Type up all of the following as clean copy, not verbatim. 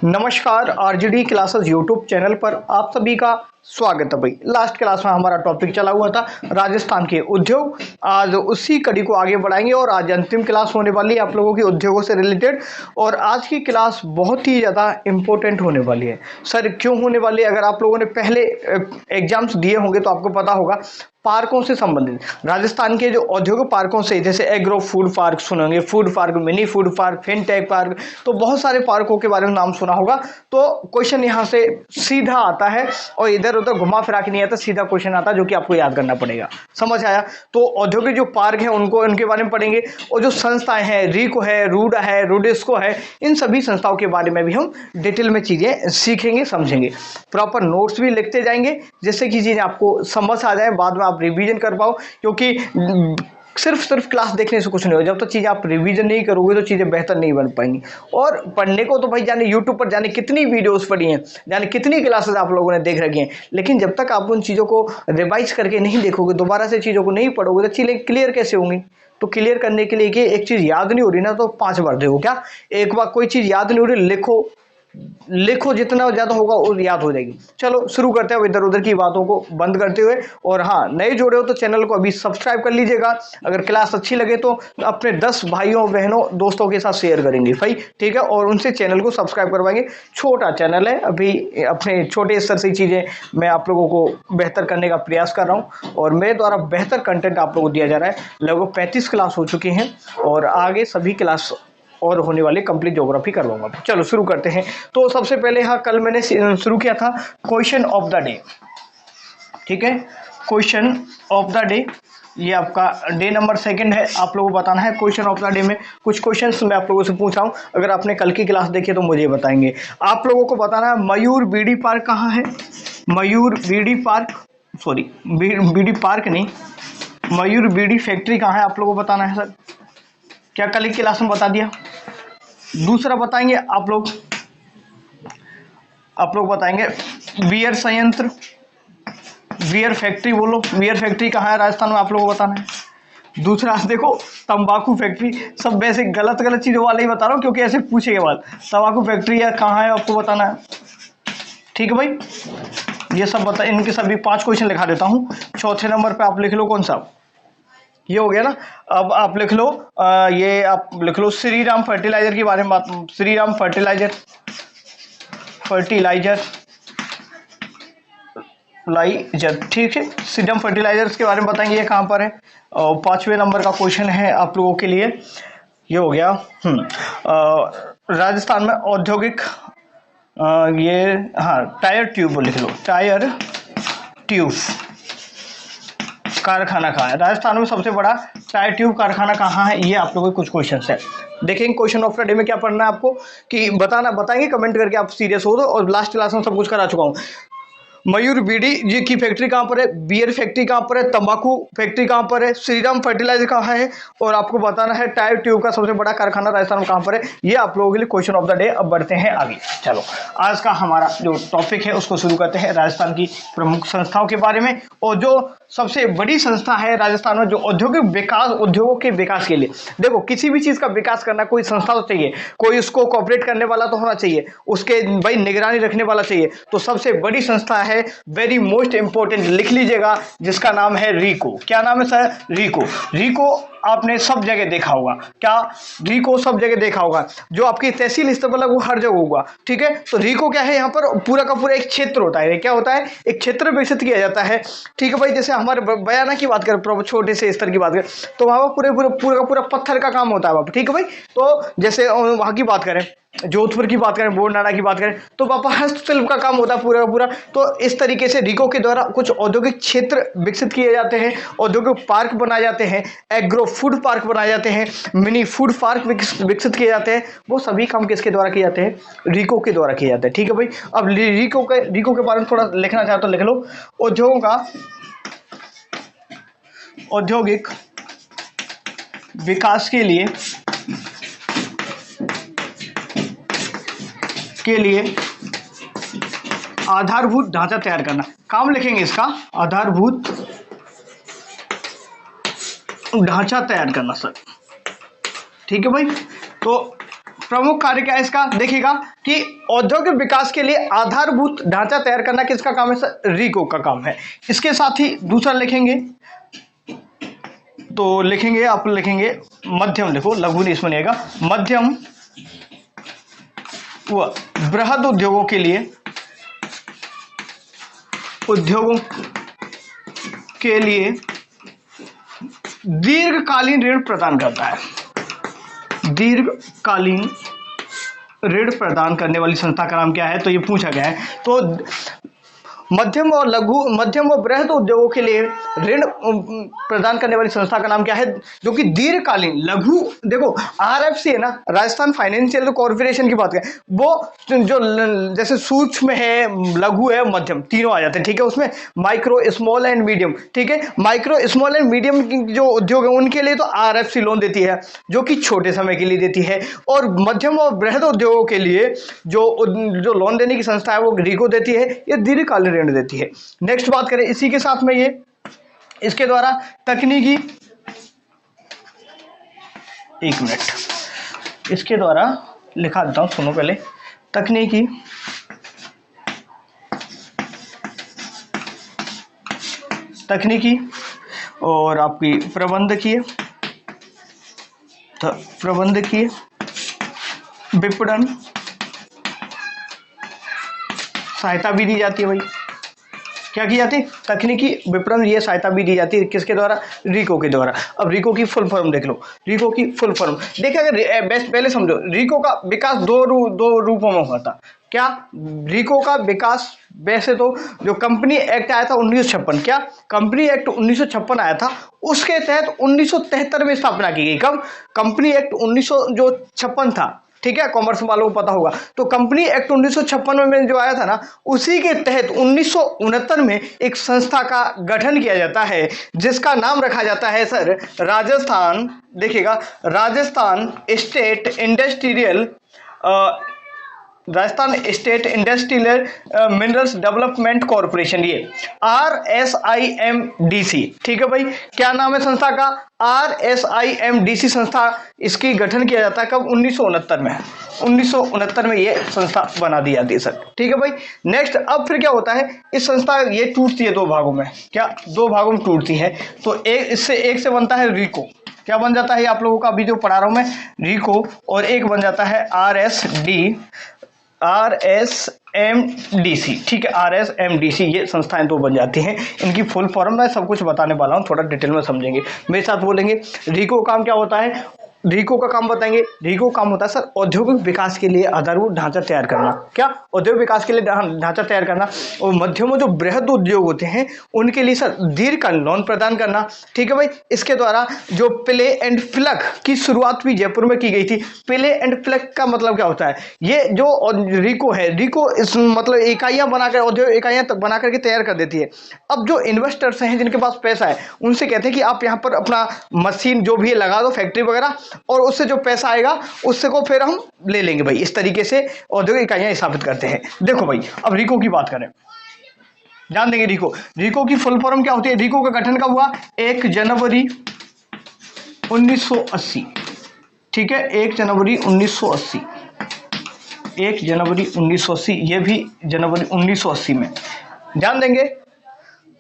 नमस्कार, RGD classes YouTube channel पर आप सभी का स्वागत है। भाई लास्ट क्लास में हमारा टॉपिक चला हुआ था राजस्थान के उद्योग। आज उसी कड़ी को आगे बढ़ाएंगे और आज अंतिम क्लास होने वाली है आप लोगों की उद्योगों से रिलेटेड। और आज की क्लास बहुत ही ज़्यादा इम्पोर्टेंट होने वाली है। सर क्यों होने वाली है? अगर आप लोगों ने पहले एग्जाम्स दिए होंगे तो आपको पता होगा, पार्कों से संबंधित राजस्थान के जो औद्योगिक पार्कों से, जैसे एग्रो फूड पार्क सुनेंगे, food park, mini food park, fintech park, तो बहुत सारे पार्कों के बारे में नाम सुना होगा। तो क्वेश्चन यहाँ से सीधा आता है और इधर उधर घुमा फिरा के नहीं आता, सीधा क्वेश्चन आता है जो कि आपको याद करना पड़ेगा। समझ आया? तो औद्योगिक जो पार्क है उनके बारे में पढ़ेंगे, और जो संस्थाएं हैं, रीको है, रूडा है, रूडेस्को है, इन सभी संस्थाओं के बारे में भी हम डिटेल में चीजें सीखेंगे, समझेंगे। प्रॉपर नोट्स भी लिखते जाएंगे जिससे कि चीजें आपको समझ आ जाए, बाद में आप रिवीजन कर पाओ। क्योंकि सिर्फ क्लास देखने से कुछ नहीं हो, जब तक चीज़ें आप रिवीजन नहीं करोगे तो चीज़ें बेहतर नहीं बन पाएंगी। और पढ़ने को तो भाई जाने यूट्यूब पर जाने कितनी वीडियोस पढ़ी हैं, जाने कितनी क्लासेस आप लोगों ने देख रखी हैं, लेकिन जब तक आप उन चीज़ों को रिवाइज करके नहीं देखोगे, दोबारा से चीज़ों को नहीं पढ़ोगे, तो चीज़ें क्लियर कैसे होंगी? तो क्लियर करने के लिए कि एक चीज़ याद नहीं हो रही ना, तो 5 बार देखो। क्या एक बार कोई चीज़ याद नहीं हो रही, लिखो जितना ज़्यादा होगा वो याद हो जाएगी। चलो शुरू करते हैं इधर उधर की बातों को बंद करते हुए। और हाँ, नए जुड़े हो तो चैनल को अभी सब्सक्राइब कर लीजिएगा। अगर क्लास अच्छी लगे तो अपने 10 भाइयों बहनों दोस्तों के साथ शेयर करेंगे भाई, ठीक है, और उनसे चैनल को सब्सक्राइब करवाएंगे। छोटा चैनल है, अभी अपने छोटे स्तर से चीज़ें मैं आप लोगों को बेहतर करने का प्रयास कर रहा हूँ और मेरे द्वारा बेहतर कंटेंट आप लोगों को दिया जा रहा है। लगभग 35 क्लास हो चुकी हैं और आगे सभी क्लास और होने वाली कंप्लीट ज्योग्राफी करवाऊंगा। चलो शुरू करते हैं। तो सबसे पहले हाँ, कल मैंने शुरू किया था क्वेश्चन ऑफ द डे, ठीक है, क्वेश्चन ऑफ द डे। ये आपका डे नंबर 2 है। आप लोगों को बताना है क्वेश्चन ऑफ द डे में कुछ क्वेश्चंस मैं आप लोगों से पूछ रहा हूँ। अगर आपने कल की क्लास देखी तो मुझे बताएंगे। आप लोगों को बताना है मयूर बीडी पार्क कहाँ है। Mayur BD park, sorry BD park नहीं, मयूर बीडी फैक्ट्री कहाँ है, आप लोगों को बताना है। सर क्या कल की क्लास में बता दिया? दूसरा बताएंगे आप लोग बताएंगे बियर संयंत्र, बियर फैक्ट्री। बोलो बियर फैक्ट्री कहाँ है राजस्थान में, आप लोगों को बताना है। दूसरा देखो तंबाकू फैक्ट्री। सब वैसे गलत चीजों वाले ही बता रहा हूँ क्योंकि ऐसे पूछे के बाद तंबाकू फैक्ट्री है कहाँ है आपको बताना है, ठीक है भाई। ये सब बता, इनके सभी 5 क्वेश्चन लिखा देता हूँ। चौथे नंबर पे आप लिख लो कौन सा, ये हो गया ना। अब आप लिख लो ये आप लिख लो श्रीराम फर्टिलाइजर के बारे में बात, श्रीराम फर्टिलाइजर ठीक है, श्रीराम फर्टिलाइजर्स के बारे में बताएंगे ये कहाँ पर है। और 5वें नंबर का क्वेश्चन है आप लोगों के लिए, ये हो गया राजस्थान में औद्योगिक ये हाँ टायर ट्यूब लिख लो, टायर ट्यूब कारखाना कहाँ है राजस्थान में, सबसे बड़ा टायर ट्यूब कारखाना कहाँ है, ये आप लोगों के कुछ क्वेश्चन है। देखेंगे क्वेश्चन ऑफ द डे में क्या पढ़ना है आपको, कि बताएंगे कमेंट करके आप सीरियस हो तो। और लास्ट क्लास में सब कुछ करा चुका हूँ। मयूर बीडी जी की फैक्ट्री कहाँ पर है, बियर फैक्ट्री कहाँ पर है, तंबाकू फैक्ट्री कहाँ पर है, श्रीराम फर्टिलाइजर कहाँ है, और आपको बताना है टायर ट्यूब का सबसे बड़ा कारखाना राजस्थान में कहाँ पर है। ये आप लोगों के लिए क्वेश्चन ऑफ द डे। अब बढ़ते हैं आगे। चलो आज का हमारा जो टॉपिक है उसको शुरू करते हैं, राजस्थान की प्रमुख संस्थाओं के बारे में। और जो सबसे बड़ी संस्था है राजस्थान में जो औद्योगिक विकास, उद्योगों के विकास के लिए, देखो किसी भी चीज का विकास करना कोई संस्था तो चाहिए, कोई उसको कोऑपरेट करने वाला तो होना चाहिए, उसके भाई निगरानी रखने वाला चाहिए। तो सबसे बड़ी संस्था है, वेरी मोस्ट इंपोर्टेंट, लिख लीजिएगा, जिसका नाम है रीको। क्या नाम है सर? रीको। रीको आपने सब जगह देखा होगा। क्या? रीको सब जगह देखा होगा। जो आपकी तहसील स्तर पर वो हर जगह होगा, ठीक है। तो रीको क्या है, यहाँ पर पूरा का पूरा एक क्षेत्र होता है। क्या होता है? एक क्षेत्र विकसित किया जाता है, ठीक है भाई। जैसे हमारे बयाना की बात करें, छोटे से स्तर की बात करें, तो वहाँ पर पूरा का पूरा पत्थर का काम होता है वहाँ पर, ठीक है भाई। तो जैसे वहाँ की बात करें, जोधपुर की बात करें, बोरनाडा की बात करें, तो वहाँ पर हस्तशिल्प का काम होता है पूरा का पूरा। तो इस तरीके से रीको के द्वारा कुछ औद्योगिक क्षेत्र विकसित किए जाते हैं, औद्योगिक पार्क बनाए जाते हैं, एग्रो फूड पार्क बनाए जाते हैं, मिनी फूड पार्क विकसित किए जाते हैं। वो सभी काम किसके द्वारा किए जाते हैं? रीको के द्वारा किए जाते हैं, ठीक है भाई। अब रीको के बारे में थोड़ा लिखना चाहते तो लिख लो। उद्योगों का औद्योगिक विकास के लिए आधारभूत ढांचा तैयार करना, काम लिखेंगे इसका, आधारभूत ढांचा तैयार करना सर, ठीक है भाई। तो प्रमुख कार्य क्या है इसका, देखिएगा कि औद्योगिक विकास के लिए आधारभूत ढांचा तैयार करना किसका काम है सर, रीको का काम है। इसके साथ ही दूसरा लिखेंगे तो लिखेंगे, आप लिखेंगे मध्यम, लिखो लघु नहीं इसमें नहीं आएगा, मध्यम व बृहद उद्योगों के लिए, उद्योगों के लिए दीर्घकालीन ऋण प्रदान करता है। दीर्घकालीन ऋण प्रदान करने वाली संस्था का नाम क्या है, तो ये पूछा गया है। तो मध्यम व बृहद उद्योगों के लिए ऋण प्रदान करने वाली संस्था का नाम क्या है, जो कि दीर्घकालीन लघु, देखो आरएफसी है ना, राजस्थान फाइनेंशियल कॉर्पोरेशन की बात करें, वो जो जैसे सूक्ष्म है, लघु है, मध्यम, तीनों आ जाते हैं, ठीक है। उसमें माइक्रो स्मॉल एंड मीडियम, ठीक है। माइक्रो स्मॉल एंड मीडियम जो उद्योग है उनके लिए तो आरएफसी लोन देती है, जो कि छोटे समय के लिए देती है, और मध्यम और बृहद उद्योगों के लिए जो लोन देने की संस्था है वो रीको देती है, ये दीर्घकालीन ऋण देती है। नेक्स्ट बात करें इसी के साथ में, ये इसके द्वारा तकनीकी, एक मिनट, इसके द्वारा लिखा देता हूं, सुनो पहले, तकनीकी और आपकी प्रबंधकीय विपणन सहायता भी दी जाती है भाई। क्या की जाती है, तकनीकी विपणन ये सहायता भी दी जाती है, किसके द्वारा, रीको के द्वारा। अब रीको की फुल फॉर्म देख लो, रीको की फुल फॉर्म देखिए, अगर बेस्ट पहले समझो, रीको का विकास दो रूपों में हुआ था। क्या, रीको का विकास वैसे तो जो कंपनी एक्ट आया था 1956, क्या कंपनी एक्ट 1956 आया था, उसके तहत 1973 में स्थापना की गई। कब, कंपनी एक्ट 1956 था, ठीक है, कॉमर्स वालों को पता होगा। तो कंपनी एक्ट 1956 में जो आया था ना, उसी के तहत 1969 में एक संस्था का गठन किया जाता है, जिसका नाम रखा जाता है सर राजस्थान, देखिएगा, Rajasthan state industrial minerals development corporation, ये RSIMDC, ठीक है भाई। क्या नाम है संस्था का, RSIMDC संस्था, इसकी गठन किया जाता है कब, 1969 में। 1969 में ये संस्था बना दी जाती है सर, ठीक है भाई। नेक्स्ट, अब फिर क्या होता है, इस संस्था ये टूटती है दो भागों में, क्या, दो भागों में टूटती है। तो एक से बनता है रीको, क्या बन जाता है, आप लोगों का अभी जो पढ़ा रहा हूं मैं, रीको, और एक बन जाता है RSMDC, ठीक है, RSMDC, ये संस्थाएं दो बन जाती हैं। इनकी फुल फॉर्म मैं सब कुछ बताने वाला हूं, थोड़ा डिटेल में समझेंगे, मेरे साथ बोलेंगे। रीको काम क्या होता है, रीको का काम बताएंगे। रीको काम होता है सर औद्योगिक विकास के लिए आधारभूत ढांचा तैयार करना, क्या, औद्योगिक विकास के लिए ढांचा तैयार करना, और मध्यम जो बृहद उद्योग होते हैं उनके लिए सर दीर्घकालीन लोन प्रदान करना, ठीक है भाई। इसके द्वारा जो प्ले एंड प्लग की शुरुआत भी जयपुर में की गई थी। प्ले एंड प्लग का मतलब क्या होता है, ये जो रीको है, रीको इस मतलब इकाइयां बनाकर, औद्योगिक इकाइयां बना करके तैयार कर देती है। अब जो इन्वेस्टर्स हैं जिनके पास पैसा है, उनसे कहते हैं कि आप यहाँ पर अपना मशीन जो भी है लगा दो, फैक्ट्री वगैरह, और उससे जो पैसा आएगा उससे को फिर हम ले लेंगे भाई। इस तरीके से औद्योगिक इकाइयां स्थापित करते हैं। देखो भाई, अब रीको की बात करें, जान देंगे रीको की फुल फॉर्म क्या होती है। रीको का गठन कब हुआ, 1 जनवरी 1980, ठीक है, 1 जनवरी 1980, 1 जनवरी 1980, ये भी जनवरी 1980 में। ध्यान देंगे,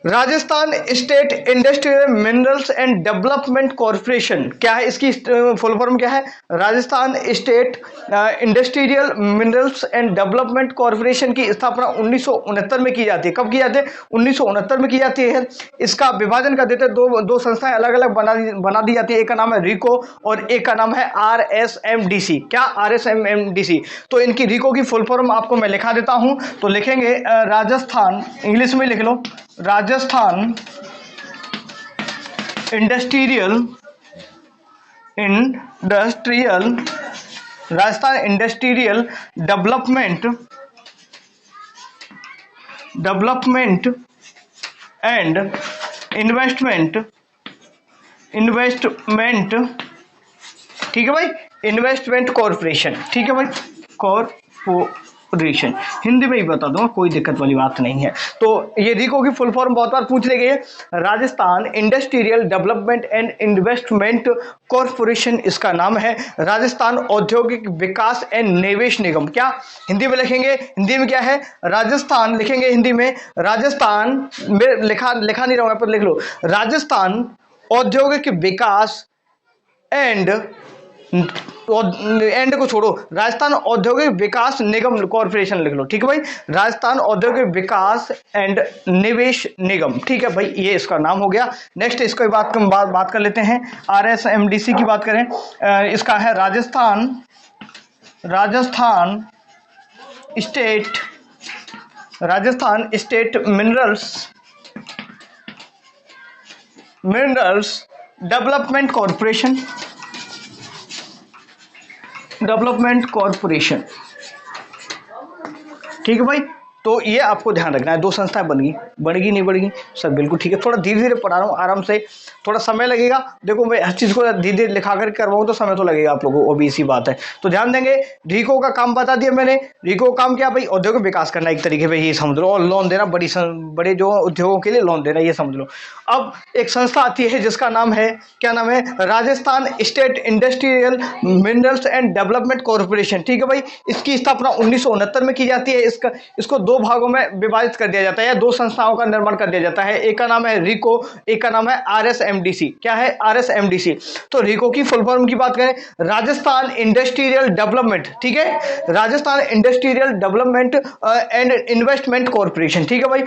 Rajasthan state industrial minerals and development corporation, क्या है इसकी फुल फॉर्म, क्या है, Rajasthan state industrial minerals and development corporation की स्थापना 1969 में की जाती है। कब की जाती है, 1969 में की जाती है। इसका विभाजन कर देते हैं, दो संस्थाएं अलग अलग बना दी जाती है। एक का नाम है रीको और एक का नाम है RSMDC, क्या, RSMDC। तो इनकी रीको की फुल फॉर्म आपको मैं लिखा देता हूं, तो लिखेंगे राजस्थान, इंग्लिश में लिख लो, Rajasthan industrial development and investment, ठीक है भाई, इन्वेस्टमेंट कॉर्पोरेशन, ठीक है भाई, कॉर्पोरेशन, कॉरपोरेशन, हिंदी में ही बता दूंगा, कोई दिक्कत वाली बात नहीं है। तो ये रिको की फुल फॉर्म बहुत बार पूछ ली गई है, Rajasthan industrial development and investment corporation इसका नाम है, राजस्थान औद्योगिक विकास एंड निवेश निगम। क्या हिंदी में लिखेंगे, हिंदी में क्या है, राजस्थान लिखेंगे हिंदी में, राजस्थान में लिखा नहीं रहूंगा पर लिख लो, राजस्थान औद्योगिक विकास एंड को छोड़ो, राजस्थान औद्योगिक विकास निगम कॉर्पोरेशन लिख लो, ठीक है भाई, राजस्थान औद्योगिक विकास एंड निवेश निगम, ठीक है भाई, ये इसका नाम हो गया। नेक्स्ट इसको बात कर लेते हैं, RSMDC की बात करें, इसका है Rajasthan state minerals development corporation, ठीक है भाई। तो ये आपको ध्यान रखना है, दो संस्थाएं बनेगी नहीं बनेगी सब बिल्कुल ठीक है। थोड़ा धीरे धीरे पढ़ा रहा हूँ, आराम से, थोड़ा समय लगेगा, देखो मैं हर चीज़ को धीरे धीरे लिखा कर करवाऊँ तो समय तो लगेगा आप लोगों को, भी इसी बात है। तो ध्यान देंगे, रिको का काम बता दिया मैंने, रिको का काम क्या भाई, औद्योगिक विकास करना एक तरीके से, ये समझ लो, और लोन देना, बड़े जो उद्योगों के लिए लोन देना, ये समझ लो। अब एक संस्था आती है जिसका नाम है, क्या नाम है, Rajasthan state industrial minerals and development corporation, ठीक है भाई। इसकी स्थापना 1969 में की जाती है। इसको दो भागों में विभाजित कर दिया जाता है, या दो संस्थाओं का निर्माण कर दिया जाता है, एक का नाम है रिको, एक का नाम है RSMDC। क्या है, RSMDC। तो रिको की फुल फॉर्म की बात करें, राजस्थान इंडस्ट्रियल डेवलपमेंट, ठीक है, Rajasthan industrial development and investment corporation, ठीक है भाई।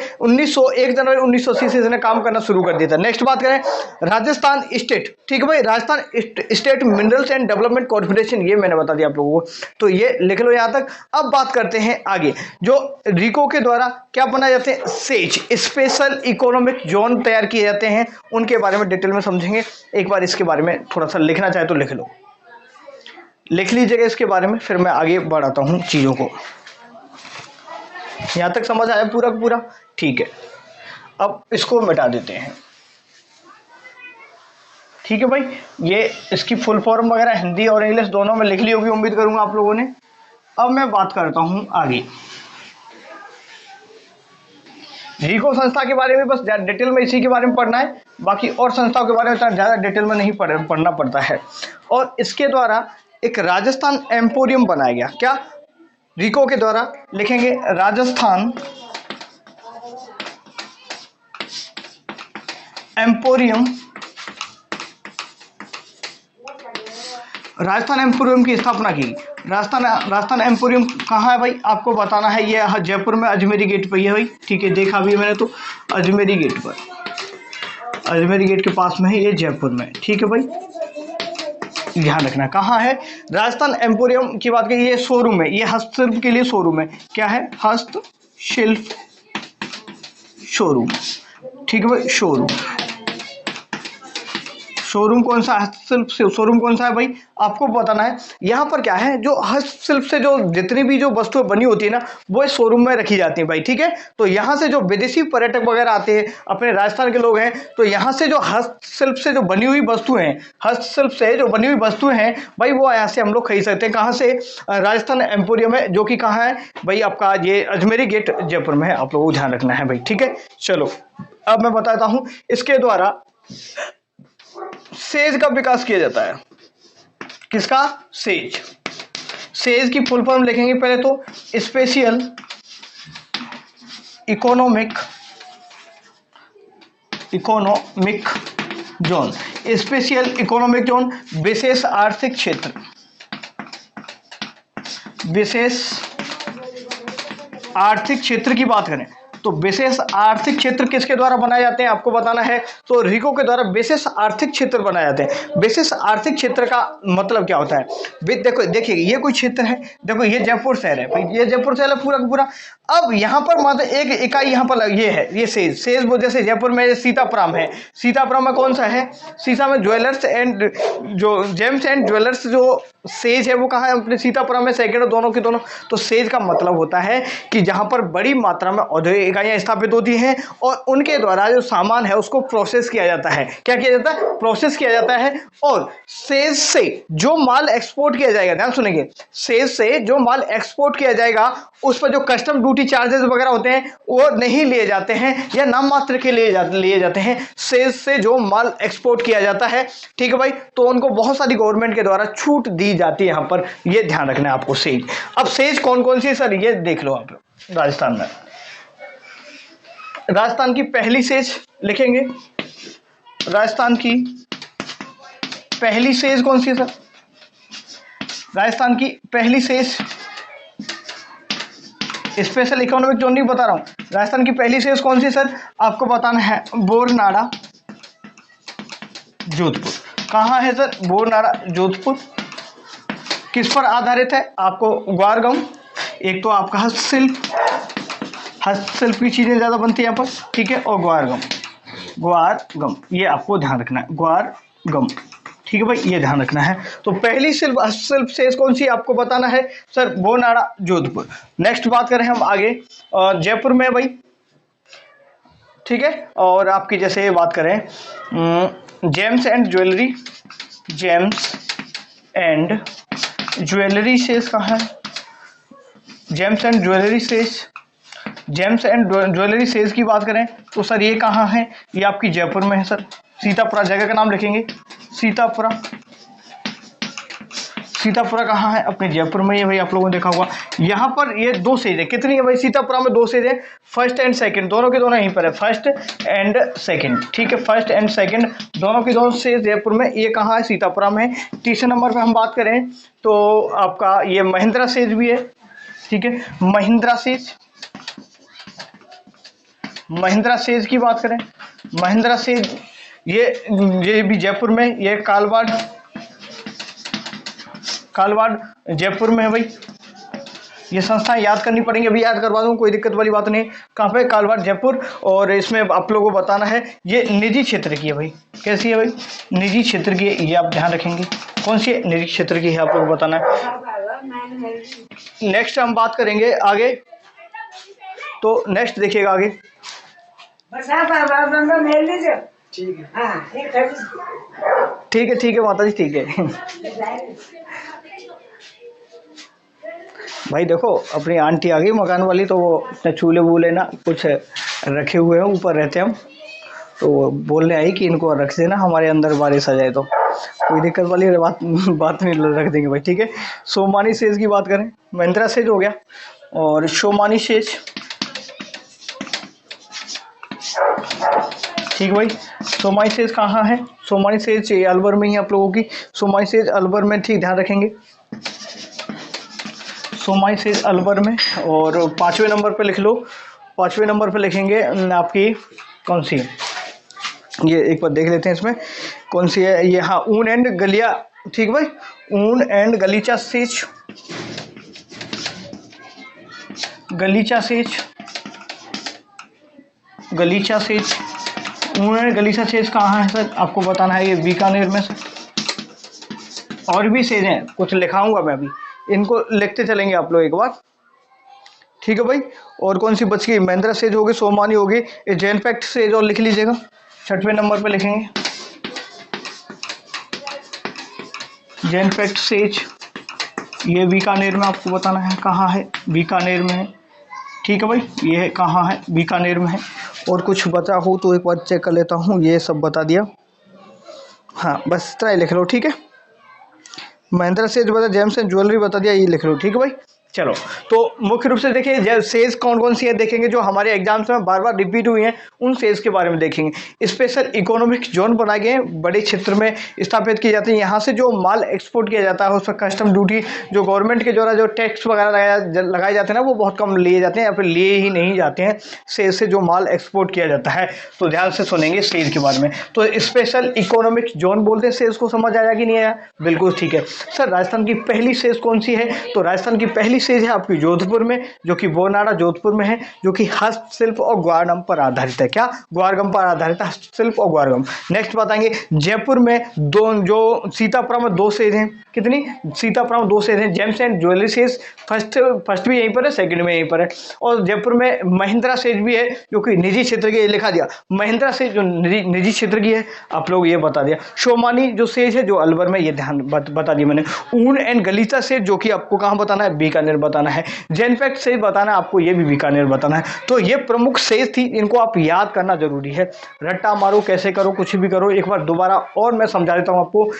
1 जनवरी 1980 से इसने काम करना शुरू कर दिया था। नेक्स्ट बात करें, राजस्थान स्टेट, ठीक है भाई, Rajasthan state minerals and development corporation, ये मैंने बता दिया आप लोगों को, तो ये लिख लो यहां तक। अब बात करते हैं आगे, जो रिको के द्वारा क्या बनाए जाते हैं, सेज स्पेशल इकोनॉमिक जोन तैयार किए जाते हैं, उनके बारे में डिटेल में समझेंगे। एक बार इसके बारे में थोड़ा सा लिखना चाहे तो लिख लो, लिख लीजिएगा इसके बारे में, फिर मैं आगे बढ़ाता हूं चीजों को। यहां तक समझ आया पूरा पूरा, ठीक है। अब इसको मिटा देते हैं, ठीक है भाई। ये इसकी फुल फॉर्म वगैरह हिंदी और इंग्लिश दोनों में लिख ली होगी, उम्मीद करूंगा आप लोगों ने। अब मैं बात करता हूं आगे, रिको संस्था के बारे में बस डिटेल में इसी के बारे में पढ़ना है, बाकी और संस्थाओं के बारे में ज़्यादा डिटेल में नहीं पढ़ना पड़ता है। और इसके द्वारा एक राजस्थान एम्पोरियम बनाया गया, क्या, रिको के द्वारा लिखेंगे राजस्थान एम्पोरियम, राजस्थान एम्पोरियम की स्थापना की। राजस्थान एम्पोरियम कहाँ है भाई, आपको बताना है, ये जयपुर में अजमेरी गेट पर है भाई, ठीक है, देखा भी मैंने तो, अजमेरी गेट पर, अजमेरी गेट के पास में है ये, जयपुर में, ठीक है भाई, ध्यान रखना कहाँ है। राजस्थान एम्पोरियम की बात करें, ये शोरूम है, ये हस्तशिल्प के लिए शोरूम है, क्या है, हस्तशिल्प शोरूम, ठीक है भाई, शोरूम कौन सा, हस्तशिल्प शोरूम कौन सा है भाई, आपको बताना है। यहाँ पर क्या है, जो हस्तशिल्प से जो जितनी भी जो वस्तुएं बनी होती है ना, वो इस शोरूम में रखी जाती है भाई, ठीक है। तो यहाँ से जो विदेशी पर्यटक वगैरह आते हैं, अपने राजस्थान के लोग हैं, तो यहाँ से जो हस्तशिल्प से जो बनी हुई वस्तुएं हैं, हस्तशिल्प से जो बनी हुई वस्तुएं हैं भाई, वो यहाँ से हम लोग खरीद सकते हैं। कहाँ से, राजस्थान एम्पोरियम है, जो कि कहाँ है भाई, आपका ये अजमेरी गेट जयपुर में है, आप लोगों को ध्यान रखना है भाई, ठीक है। चलो अब मैं बताता हूँ, इसके द्वारा सेज का विकास किया जाता है, किसका, सेज की फुल फॉर्म लिखेंगे पहले तो, special economic zone, special economic zone, विशेष आर्थिक क्षेत्र, विशेष आर्थिक क्षेत्र की बात करें तो विशेष आर्थिक क्षेत्र किसके द्वारा बनाए जाते हैं, आपको बताना है। तो रिको के द्वारा विशेष आर्थिक क्षेत्र बनाए जाते हैं। विशेष आर्थिक क्षेत्र का मतलब क्या होता है, देखो देखिए, ये कोई क्षेत्र है, देखो ये जयपुर शहर है भाई, ये जयपुर शहर है पूरा का पूरा। अब यहाँ पर मात्र एक इकाई यहाँ पर ये है, ये सेज वो, जैसे जयपुर में सीतापुरम है, सीतापुरम में कौन सा है, सीता में ज्वेलर्स एंड जो जेम्स एंड ज्वेलर्स जो सेज है वो कहाँ है, अपने सीतापुरा में, सेकंड और दोनों के दोनों। तो सेज का मतलब होता है कि जहाँ पर बड़ी मात्रा में औद्योगिक इकाइयाँ स्थापित होती हैं और उनके द्वारा जो सामान है उसको प्रोसेस किया जाता है। क्या किया जाता है? प्रोसेस किया जाता है। और सेज से जो माल एक्सपोर्ट किया जाएगा, ध्यान सुनेंगे, सेज से जो माल एक्सपोर्ट किया जाएगा उस पर जो कस्टम ड्यूटी चार्जेस वगैरह होते हैं वो नहीं लिए जाते हैं या नाम मात्र के लिए जाते हैं। सेज से जो माल एक्सपोर्ट किया जाता है, ठीक है भाई, तो उनको बहुत सारी गवर्नमेंट के द्वारा छूट दी जाती है। यहाँ पर ये ध्यान रखना है आपको। सेज, अब सेज कौन कौन सी है सर, ये देख लो आप। राजस्थान में, राजस्थान की पहली सेज लिखेंगे, राजस्थान की पहली सेज कौन सी है सर? राजस्थान की पहली सेज, स्पेशल इकोनॉमिक जोन नहीं बता रहा हूं, राजस्थान की पहली सेज कौन सी सर? आपको बताना है बोरनाड़ा जोधपुर। कहाँ है सर? बोरनाड़ा जोधपुर। किस पर आधारित है? आपको ग्वार-गम, एक तो आपका हस्तशिल्प की चीजें ज्यादा बनती है यहाँ पर, ठीक है, और ग्वार-गम ये आपको ध्यान रखना है, ग्वार-गम, ठीक है भाई, ये ध्यान रखना है। तो पहली हस्तशिल्प सेज कौन सी आपको बताना है सर? बोरनाड़ा जोधपुर। नेक्स्ट बात करें हम आगे, जयपुर में भाई, ठीक है, और आपकी जैसे बात करें James and jewellery, James and jewellery says कहाँ है? James and jewellery says, James and jewellery says की बात करें तो सर ये कहाँ है? ये आपकी जयपुर में है सर। सीतापुरा जगह का नाम लिखेंगे, सीतापुरा। सीतापुरा कहाँ है? अपने जयपुर में। ये भाई आप लोगों ने देखा होगा। यहाँ पर ये दो सेज है, कितनी है भाई? सीतापुरा में दो सेज है, फर्स्ट एंड सेकंड, दोनों के दोनों यहीं पर है, फर्स्ट एंड सेकंड, ठीक है, फर्स्ट एंड सेकंड दोनों के दोनों सेज जयपुर में। ये कहाँ है? सीतापुरा में। तीसरे नंबर पे हम बात करें तो आपका ये महिंद्रा सेज भी है, ठीक है, महिंद्रा सेज। महिंद्रा सेज की बात करें, महिंद्रा सेज ये भी जयपुर में, ये कालवाड़ जयपुर में है भाई। ये संस्थाएं याद करनी पड़ेंगी, अभी याद करवा दूं, कोई दिक्कत वाली बात नहीं। कहाँ पे? कालवाड़ जयपुर। और इसमें आप लोगों को बताना है ये निजी क्षेत्र की है भाई। कैसी है भाई? निजी क्षेत्र की है, ये आप ध्यान रखेंगे। कौन सी है? निजी क्षेत्र की है, आप लोगों को बताना है। नेक्स्ट हम बात करेंगे आगे, तो नेक्स्ट देखिएगा आगे, ठीक है माता जी, ठीक है। भाई देखो अपनी आंटी आ गई मकान वाली, तो वो अपने चूल्हे वूल्हे ना कुछ रखे हुए हैं, ऊपर रहते हम, तो बोलने आई कि इनको रख देना, हमारे अंदर बारिश आ जाए तो। कोई दिक्कत वाली बात नहीं, रख देंगे भाई, ठीक है। सोमानी सेज की बात करें, महिंद्रा सेज हो गया, और सोमानी सेज, ठीक भाई। सोमानी सेज कहाँ है? सोमानी सेज अलवर में ही आप लोगों की, सोमानी सेज अलवर में, ठीक, ध्यान रखेंगे, सोमानी सेज अलवर में। और 5वें नंबर पे लिख लो, 5वें नंबर पे लिखेंगे आपकी कौन सी है, ये एक बार देख लेते हैं इसमें कौन सी है ये। हाँ, ऊन एंड गलिया, ठीक भाई, ऊन एंड गलीचा सेज, गलीचा सेज, गलीचा सेज, ऊन एंड गलीचा सेज कहाँ है सर? आपको बताना है, ये बीकानेर में सर। और भी सेज हैं, कुछ लिखाऊंगा मैं अभी, इनको लिखते चलेंगे आप लोग एक बार, ठीक है भाई। और कौन सी बच गई? महिंद्रा सेज होगी, सोमानी होगी, जेनपैक्ट सेज और लिख लीजिएगा, 6वें नंबर पे लिखेंगे जेनपैक्ट सेज। ये बीकानेर में आपको बताना है कहाँ है, बीकानेर में है, ठीक है भाई, ये है कहाँ है? बीकानेर में है। और कुछ बचा हो तो एक बार चेक कर लेता हूँ, ये सब बता दिया, हाँ बस इतना ही लिख लो, ठीक है। महिंद्रा सेज बता, जेम्स एंड ज्वेलरी बता दिया, ये लिख लो, ठीक है भाई। चलो, तो मुख्य रूप से देखिए सेज कौन कौन सी है देखेंगे, जो हमारे एग्जाम्स में बार बार रिपीट हुई हैं, उन सेज के बारे में देखेंगे। स्पेशल इकोनॉमिक जोन बनाए गए हैं, बड़े क्षेत्र में स्थापित की जाती है, यहाँ से जो माल एक्सपोर्ट किया जाता है उस पर कस्टम ड्यूटी, जो गवर्नमेंट के द्वारा जो टैक्स वगैरह लगाए जाते हैं ना, वो बहुत कम लिए जाते हैं या फिर लिए ही नहीं जाते हैं सेज से जो माल एक्सपोर्ट किया जाता है। तो ध्यान से सुनेंगे सेज के बारे में। तो स्पेशल इकोनॉमिक जोन बोलते हैं सेज को, समझ आया कि नहीं आया? बिल्कुल ठीक है सर। राजस्थान की पहली सेज कौन सी है? तो राजस्थान की पहली सेज है आपकी जोधपुर में, जो कि बोरनाड़ा जोधपुर में है, जो कि हस्तशिल्प और ग्वारगम पर आधारित है। क्या? ग्वारगम पर आधारित है, हस्तशिल्प और ग्वारगम। नेक्स्ट बताएंगे जयपुर में जो सीतापुरा में 2 सेज हैं। कितनी? सीतापुरा में 2 सेज हैं। James and jewellery says first भी यहीं पर है, सेकंड में यहीं पर है। और जयपुर में महिंद्रा सेज भी है, जो कि निजी क्षेत्र की, लिखा दिया महिंद्रा सेज जो निजी क्षेत्र की है, आप लोग ये बता दिया। शोमानी जो सेज है जो अलवर में, ये ध्यान बता दिया मैंने। ऊन एंड गलीचा सेज जो कि आपको कहाँ बताना है? बीकानेर बताना है। जेनफैक्ट सेज बताना है आपको, ये भी बीकानेर बताना है। तो ये प्रमुख सेज थी, इनको आप याद करना जरूरी है। रट्टा मारो, कैसे करो, कुछ भी करो, एक बार दोबारा और मैं समझा देता हूँ आपको,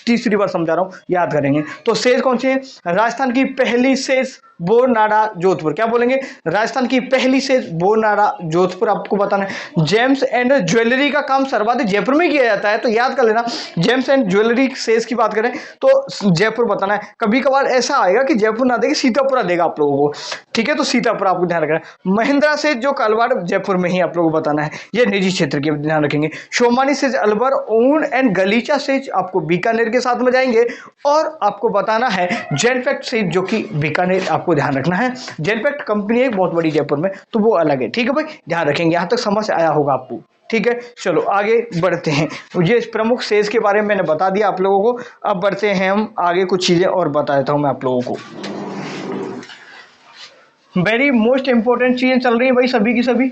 तीसरी बार समझा रहा हूँ, याद करेंगे। तो सेज कौन सी है? राजस्थान की पहली सेज बोरनाड़ा जोधपुर। क्या बोलेंगे? राजस्थान की पहली सेज बोरनाड़ा जोधपुर आपको बताना है। जेम्स एंड ज्वेलरी का काम सर्वाधिक जयपुर में किया जाता है, तो याद कर लेना। जेम्स एंड ज्वेलरी सेज की बात करें तो जयपुर बताना है। कभी कभार ऐसा आएगा कि जयपुर ना देगा, सीतापुरा देगा आप लोगों को, ठीक है? तो सीतापुरा आपको ध्यान रखना है। महिंद्रा सेज जो अलवर जयपुर में ही आप लोगों को बताना है, ये निजी क्षेत्र के ध्यान रखेंगे। शोमानी सेज अलवर, ऊन एंड गलीचा सेज आपको बीकानेर के साथ में जाएंगे। और आपको बताना है जेनफैक्ट सेज जो कि बीकानेर, आपको ध्यान रखना है। जेनफैक्ट कंपनी है बहुत बड़ी जयपुर में, तो वो अलग है, ठीक है भाई? ध्यान रखेंगे। यहां तक समझ आया होगा आपको, ठीक है? चलो आगे बढ़ते हैं। ये प्रमुख सेज के बारे में मैंने बता दिया आप लोगों को। अब बढ़ते हैं हम आगे, कुछ चीजें और बता देता हूं मैं आप लोगों को। वेरी मोस्ट इंपॉर्टेंट चीजें चल रही है भाई, सभी की सभी।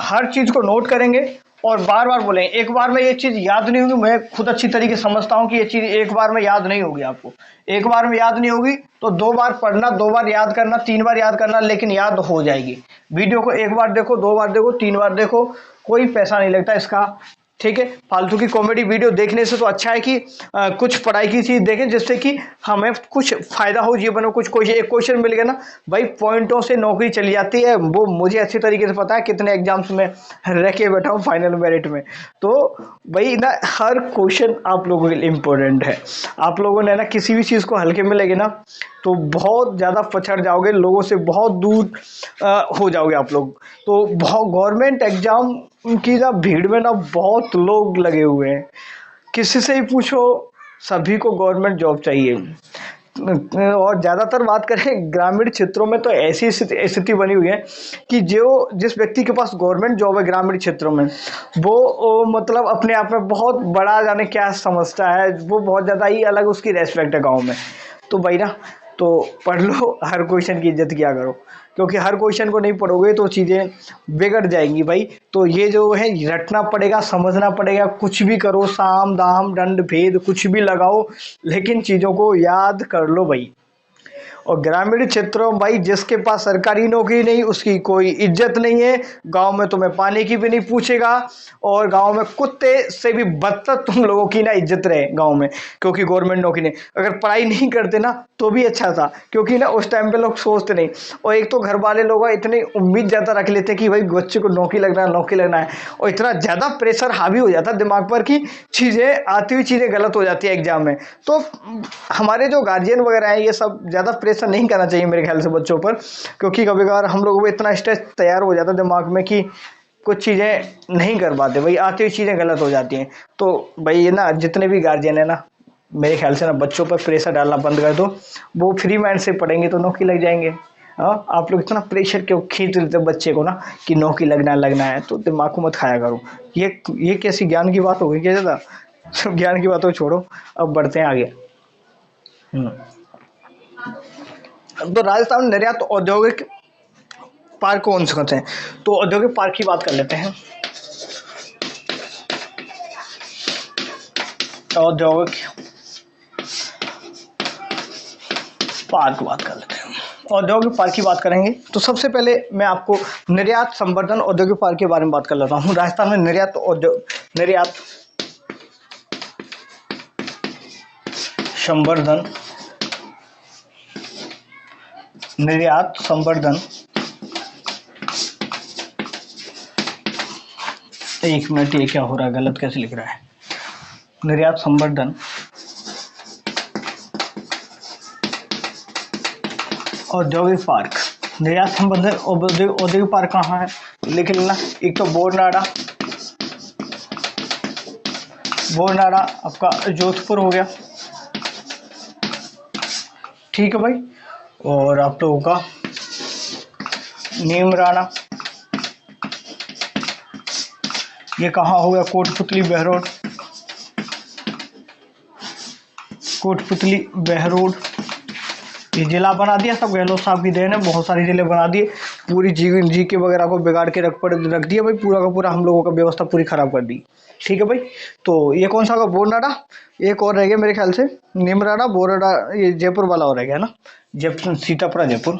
हर चीज को नोट करेंगे और बार बार बोलेंगे। एक बार में ये चीज याद नहीं होगी, मैं खुद अच्छी तरीके से समझता हूं कि ये चीज एक बार में याद नहीं होगी आपको। एक बार में याद नहीं होगी तो 2 बार पढ़ना, 2 बार याद करना, 3 बार याद करना, लेकिन याद हो जाएगी। वीडियो को 1 बार देखो, 2 बार देखो, 3 बार देखो, कोई पैसा नहीं लगता इसका, ठीक है? फालतू की कॉमेडी वीडियो देखने से तो अच्छा है कि कुछ पढ़ाई की चीज देखें, जिससे कि हमें कुछ फायदा हो जीवन में। कुछ एक क्वेश्चन मिल गया ना भाई, पॉइंटों से नौकरी चली जाती है, वो मुझे अच्छी तरीके से पता है। कितने एग्जाम्स में रह के बैठा हूँ फाइनल मेरिट में, तो भाई ना हर क्वेश्चन आप लोगों के लिए इम्पोर्टेंट है। आप लोगों ने ना किसी भी चीज़ को हल्के में लेगे ना तो बहुत ज़्यादा पछड़ जाओगे, लोगों से बहुत दूर हो जाओगे आप लोग। तो बहुत गवर्नमेंट एग्जाम की ना भीड़ में ना बहुत लोग लगे हुए हैं, किसी से ही पूछो सभी को गवर्नमेंट जॉब चाहिए। और ज़्यादातर बात करें ग्रामीण क्षेत्रों में तो ऐसी स्थिति बनी हुई है कि जिस व्यक्ति के पास गवर्नमेंट जॉब है ग्रामीण क्षेत्रों में, वो मतलब अपने आप में बहुत बड़ा जाने क्या समझता है, वो बहुत ज़्यादा ही अलग उसकी रेस्पेक्ट है गाँव में। तो भाई ना, तो पढ़ लो, हर क्वेश्चन की इज्जत किया करो, क्योंकि हर क्वेश्चन को नहीं पढ़ोगे तो चीज़ें बिगड़ जाएंगी भाई। तो ये जो है रटना पड़ेगा, समझना पड़ेगा, कुछ भी करो, साम दाम दंड भेद कुछ भी लगाओ, लेकिन चीज़ों को याद कर लो भाई। और ग्रामीण क्षेत्रों में भाई जिसके पास सरकारी नौकरी नहीं उसकी कोई इज्जत नहीं है। गांव में तुम्हें पानी की भी नहीं पूछेगा, और गांव में कुत्ते से भी बदतर तुम लोगों की ना इज्जत रहे गांव में, क्योंकि गवर्नमेंट नौकरी नहीं। अगर पढ़ाई नहीं करते ना तो भी अच्छा था, क्योंकि ना उस टाइम पे लोग सोचते नहीं। और एक तो घर वाले लोग इतनी उम्मीद ज़्यादा रख लेते कि भाई बच्चे को नौकरी लगना है, नौकरी लगना है, और इतना ज़्यादा प्रेशर हावी हो जाता है दिमाग पर कि चीज़ें आती हुई चीज़ें गलत हो जाती है एग्जाम में। तो हमारे जो गार्जियन वगैरह हैं ये सब ज़्यादा प्रेशर नहीं करना चाहिए मेरे ख्याल से बच्चों पर, क्योंकि कभी कभार हम लोगों को इतना स्ट्रेस तैयार हो जाता है दिमाग में कि कुछ चीज़ें नहीं कर पाते भाई, आती हुई चीज़ें गलत हो जाती हैं। तो भाई ये ना जितने भी गार्जियन है ना, मेरे ख्याल से ना बच्चों पर प्रेशर डालना बंद कर दो, वो फ्री माइंड से पढ़ेंगे तो नौकरी लग जाएंगे। हाँ, आप लोग इतना प्रेशर क्यों खींच लेते बच्चे को ना कि नौकरी लगना है, तो दिमाग को मत खाया करो। ये कैसी ज्ञान की बात हो गई क्या? ज़्यादा ज्ञान की बातों छोड़ो, अब बढ़ते हैं आगे। तो राजस्थान में निर्यात औद्योगिक पार्क कौन से हैं? तो औद्योगिक पार्क की बात कर लेते हैं। औद्योगिक पार्क बात कर लेते हैं। औद्योगिक पार्क की बात करेंगे तो सबसे पहले मैं आपको निर्यात संवर्धन औद्योगिक पार्क के बारे में बात कर लेता हूँ। राजस्थान में निर्यात संवर्धन, एक मिनट, ये क्या हो रहा है, गलत कैसे लिख रहा है? निर्यात संवर्धन औद्योगिक पार्क, निर्यात संवर्धन औद्योगिक पार्क कहाँ है लिख लेना। एक तो बोरनाड़ा आपका जोधपुर हो गया, ठीक है भाई। और आप लोगों का नीमराणा, ये कहाँ हो गया, कोटपुतली बहरोड, कोटपुतली बहरोड, ये जिला बना दिया सब गहलोत साहब की देन है, बहुत सारे जिले बना दिए, पूरी जी के वगैरह को बिगाड़ के रख दिया भाई, पूरा का पूरा हम लोगों का व्यवस्था पूरी खराब कर दी। ठीक है भाई, तो ये कौन सा होगा, बोरनाडा, एक और रह गया मेरे ख्याल से, नीमराणा, बोरनाडा, ये जयपुर वाला और रह गया ना, जयपुर, सीतापुरा जयपुर,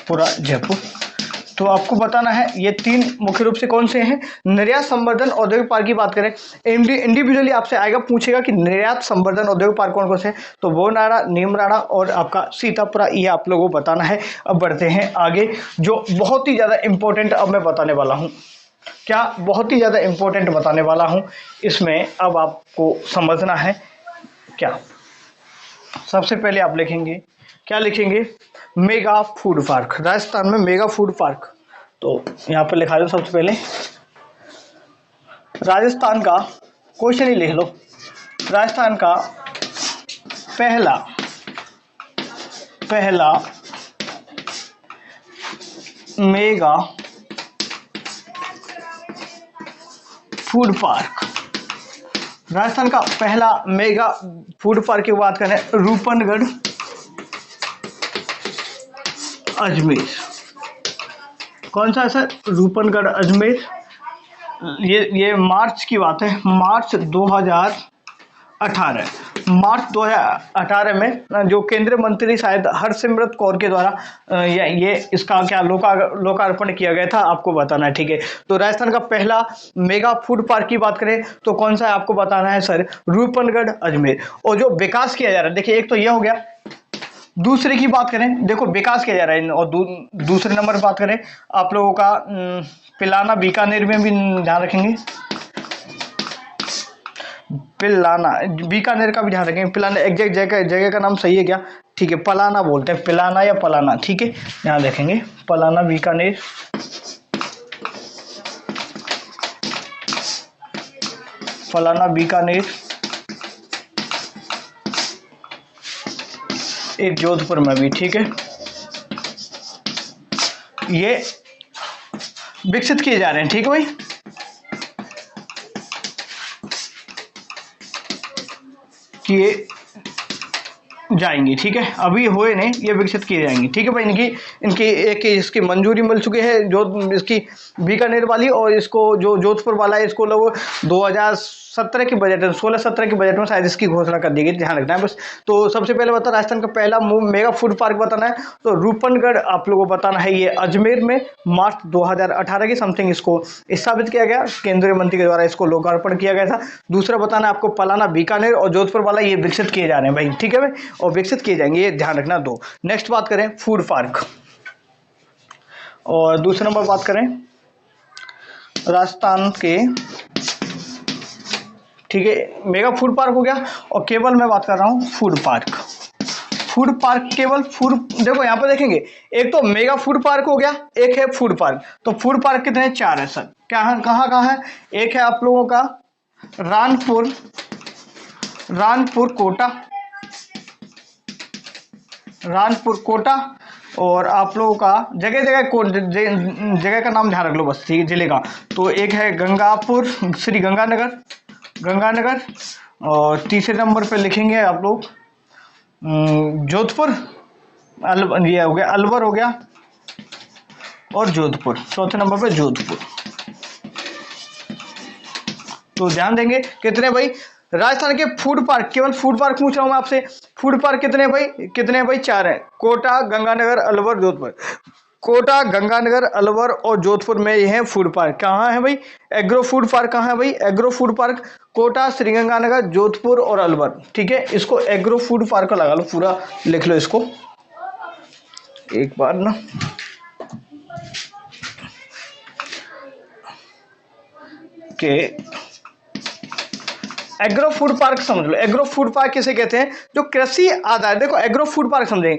पूरा जयपुर। तो आपको बताना है ये तीन मुख्य रूप से कौन से हैं। निर्यात संवर्धन औद्योगिक पार्क की बात करें, इंडिविजुअली आपसे आएगा, पूछेगा कि निर्यात संवर्धन औद्योगिक पार्क कौन कौन से हैं, तो बोरनाडा, नीमराणा और आपका सीतापुरा, ये आप लोगों को बताना है। अब बढ़ते हैं आगे, जो बहुत ही ज़्यादा इंपॉर्टेंट अब मैं बताने वाला हूँ, क्या बहुत ही ज़्यादा इंपॉर्टेंट बताने वाला हूँ, इसमें अब आपको समझना है क्या। सबसे पहले आप लिखेंगे, क्या लिखेंगे, मेगा फूड पार्क, राजस्थान में मेगा फूड पार्क। तो यहाँ पर लिखा दो सबसे पहले, राजस्थान का, क्वेश्चन ही लिख लो, राजस्थान का पहला मेगा फूड पार्क, राजस्थान का पहला मेगा फूड पार्क की बात करें, रूपनगढ़ अजमेर। कौन सा है सर, रूपनगढ़ अजमेर। ये मार्च की बात है, मार्च 2018, मार्च 2018 में जो केंद्रीय मंत्री शायद हरसिमरत कौर के द्वारा ये इसका क्या लोकार्पण किया गया था, आपको बताना है। ठीक है, तो राजस्थान का पहला मेगा फूड पार्क की बात करें तो कौन सा है आपको बताना है सर, रूपनगढ़ अजमेर। और जो विकास किया जा रहा है, देखिए एक तो यह हो गया, दूसरे की बात करें, देखो विकास किया जा रहा है, और दूसरे नंबर पर बात करें आप लोगों का पिलाना, बीकानेर में भी ध्यान रखेंगे, पिलाना, बीकानेर का भी ध्यान रखेंगे, पिलाना एग्जैक्ट जगह का नाम सही है क्या, ठीक है, पलाना बोलते हैं, पिलाना या पलाना, ठीक है, ध्यान रखेंगे, पलाना बीकानेर, पलाना बीकानेर, एक जोधपुर में भी, ठीक है, ये विकसित किए जा रहे हैं। ठीक है भाई, किए जाएंगे, ठीक है, अभी हुए नहीं, ये विकसित किए जाएंगे। ठीक है भाई, इनकी एक इसकी मंजूरी मिल चुकी है, जो इसकी बीकानेर वाली, और इसको जो जोधपुर वाला है, इसको लोग 2017 के बजट में, 16-17 के बजट में शायद इसकी घोषणा कर दी गई, ध्यान रखना है बस। तो सबसे पहले बता, राजस्थान का पहला मेगा फूड पार्क बताना है, तो रूपनगढ़ आप लोगों को बताना है, ये अजमेर में मार्च 2018 की समथिंग इसको स्थापित किया गया, केंद्रीय मंत्री के द्वारा इसको लोकार्पण किया गया था। दूसरा बताना है आपको, पलाना बीकानेर और जोधपुर वाला, ये विकसित किए जा रहे हैं भाई, ठीक है भाई, और विकसित किए जाएंगे, ये ध्यान रखना। दो, नेक्स्ट बात करें फूड पार्क, और दूसरे नंबर बात करें राजस्थान के, ठीक है, मेगा फूड पार्क हो गया, और केवल मैं बात कर रहा हूं फूड पार्क, फूड पार्क केवल फूड, देखो यहाँ पर देखेंगे, एक तो मेगा फूड पार्क हो गया, एक है फूड पार्क, तो फूड पार्क कितने, 4 है सर, क्या है, कहाँ है, एक है आप लोगों का रानपुर कोटा, और आप लोगों का जगह का नाम ध्यान रख लो बस, ठीक है, जिले का, तो एक है गंगापुर, श्री गंगानगर, और तीसरे नंबर पे लिखेंगे आप लोग जोधपुर, ये हो गया, अलवर हो गया, और जोधपुर, चौथे नंबर पे जोधपुर। तो ध्यान देंगे कितने भाई, राजस्थान के फूड पार्क, केवल फूड पार्क पूछ रहा हूं मैं आपसे, फूड पार्क कितने भाई, 4 है, कोटा, गंगानगर, अलवर, जोधपुर, कोटा, गंगानगर, अलवर और जोधपुर में ये है फूड पार्क। कहाँ है भाई, एग्रो फूड पार्क कहाँ है भाई, agro food park Kota, Sriganganagar, Jodhpur और अलवर, ठीक है, इसको एग्रो फूड पार्क का लगा लो, पूरा लिख लो इसको एक बार ना, के एग्रो फूड पार्क समझ लो। एग्रो फूड पार्क किसे कहते हैं? जो कृषि आधारित, देखो एग्रो फूड पार्क समझेंगे।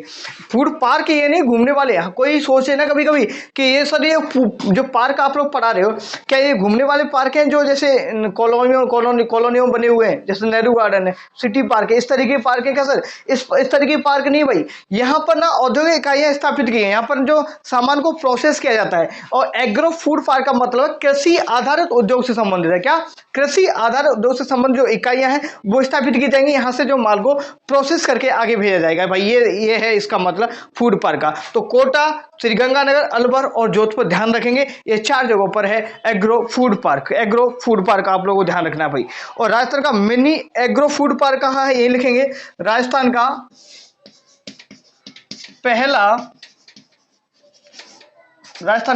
फूड पार्क ये नहीं घूमने वाले, कोई सोचे ना कभी कभी कि ये सर ये जो पार्क आप लोग पढ़ा रहे हो क्या ये घूमने वाले पार्क हैं जो जैसे कॉलोनियों बने हुए हैं, जैसे नेहरू गार्डन है, सिटी पार्क है, इस तरीके के पार्क है क्या सर? इस तरीके के पार्क नहीं भाई। यहाँ पर ना औद्योगिक इकाइयां स्थापित की हैं, यहाँ पर जो सामान को प्रोसेस किया जाता है। और एग्रो फूड पार्क का मतलब कृषि आधारित उद्योग से संबंधित है। क्या? कृषि आधारित उद्योग से संबंधित जो इकाइयां हैं वो स्थापित की जाएंगी, यहाँ से जो माल को प्रोसेस करके आगे भेजा जाएगा भाई। ये है इसका मतलब फूड पार्क का। तो कोटा, श्रीगंगानगर, अलवर और जोधपुर ध्यान रखेंगे, ये 4 जगहों पर है agro food park. Agro food park आप लोगों को ध्यान रखना है भाई। और राजस्थान का मिनी एग्रो फूड पार्क कहाँ है ये लिखेंगे। राजस्थान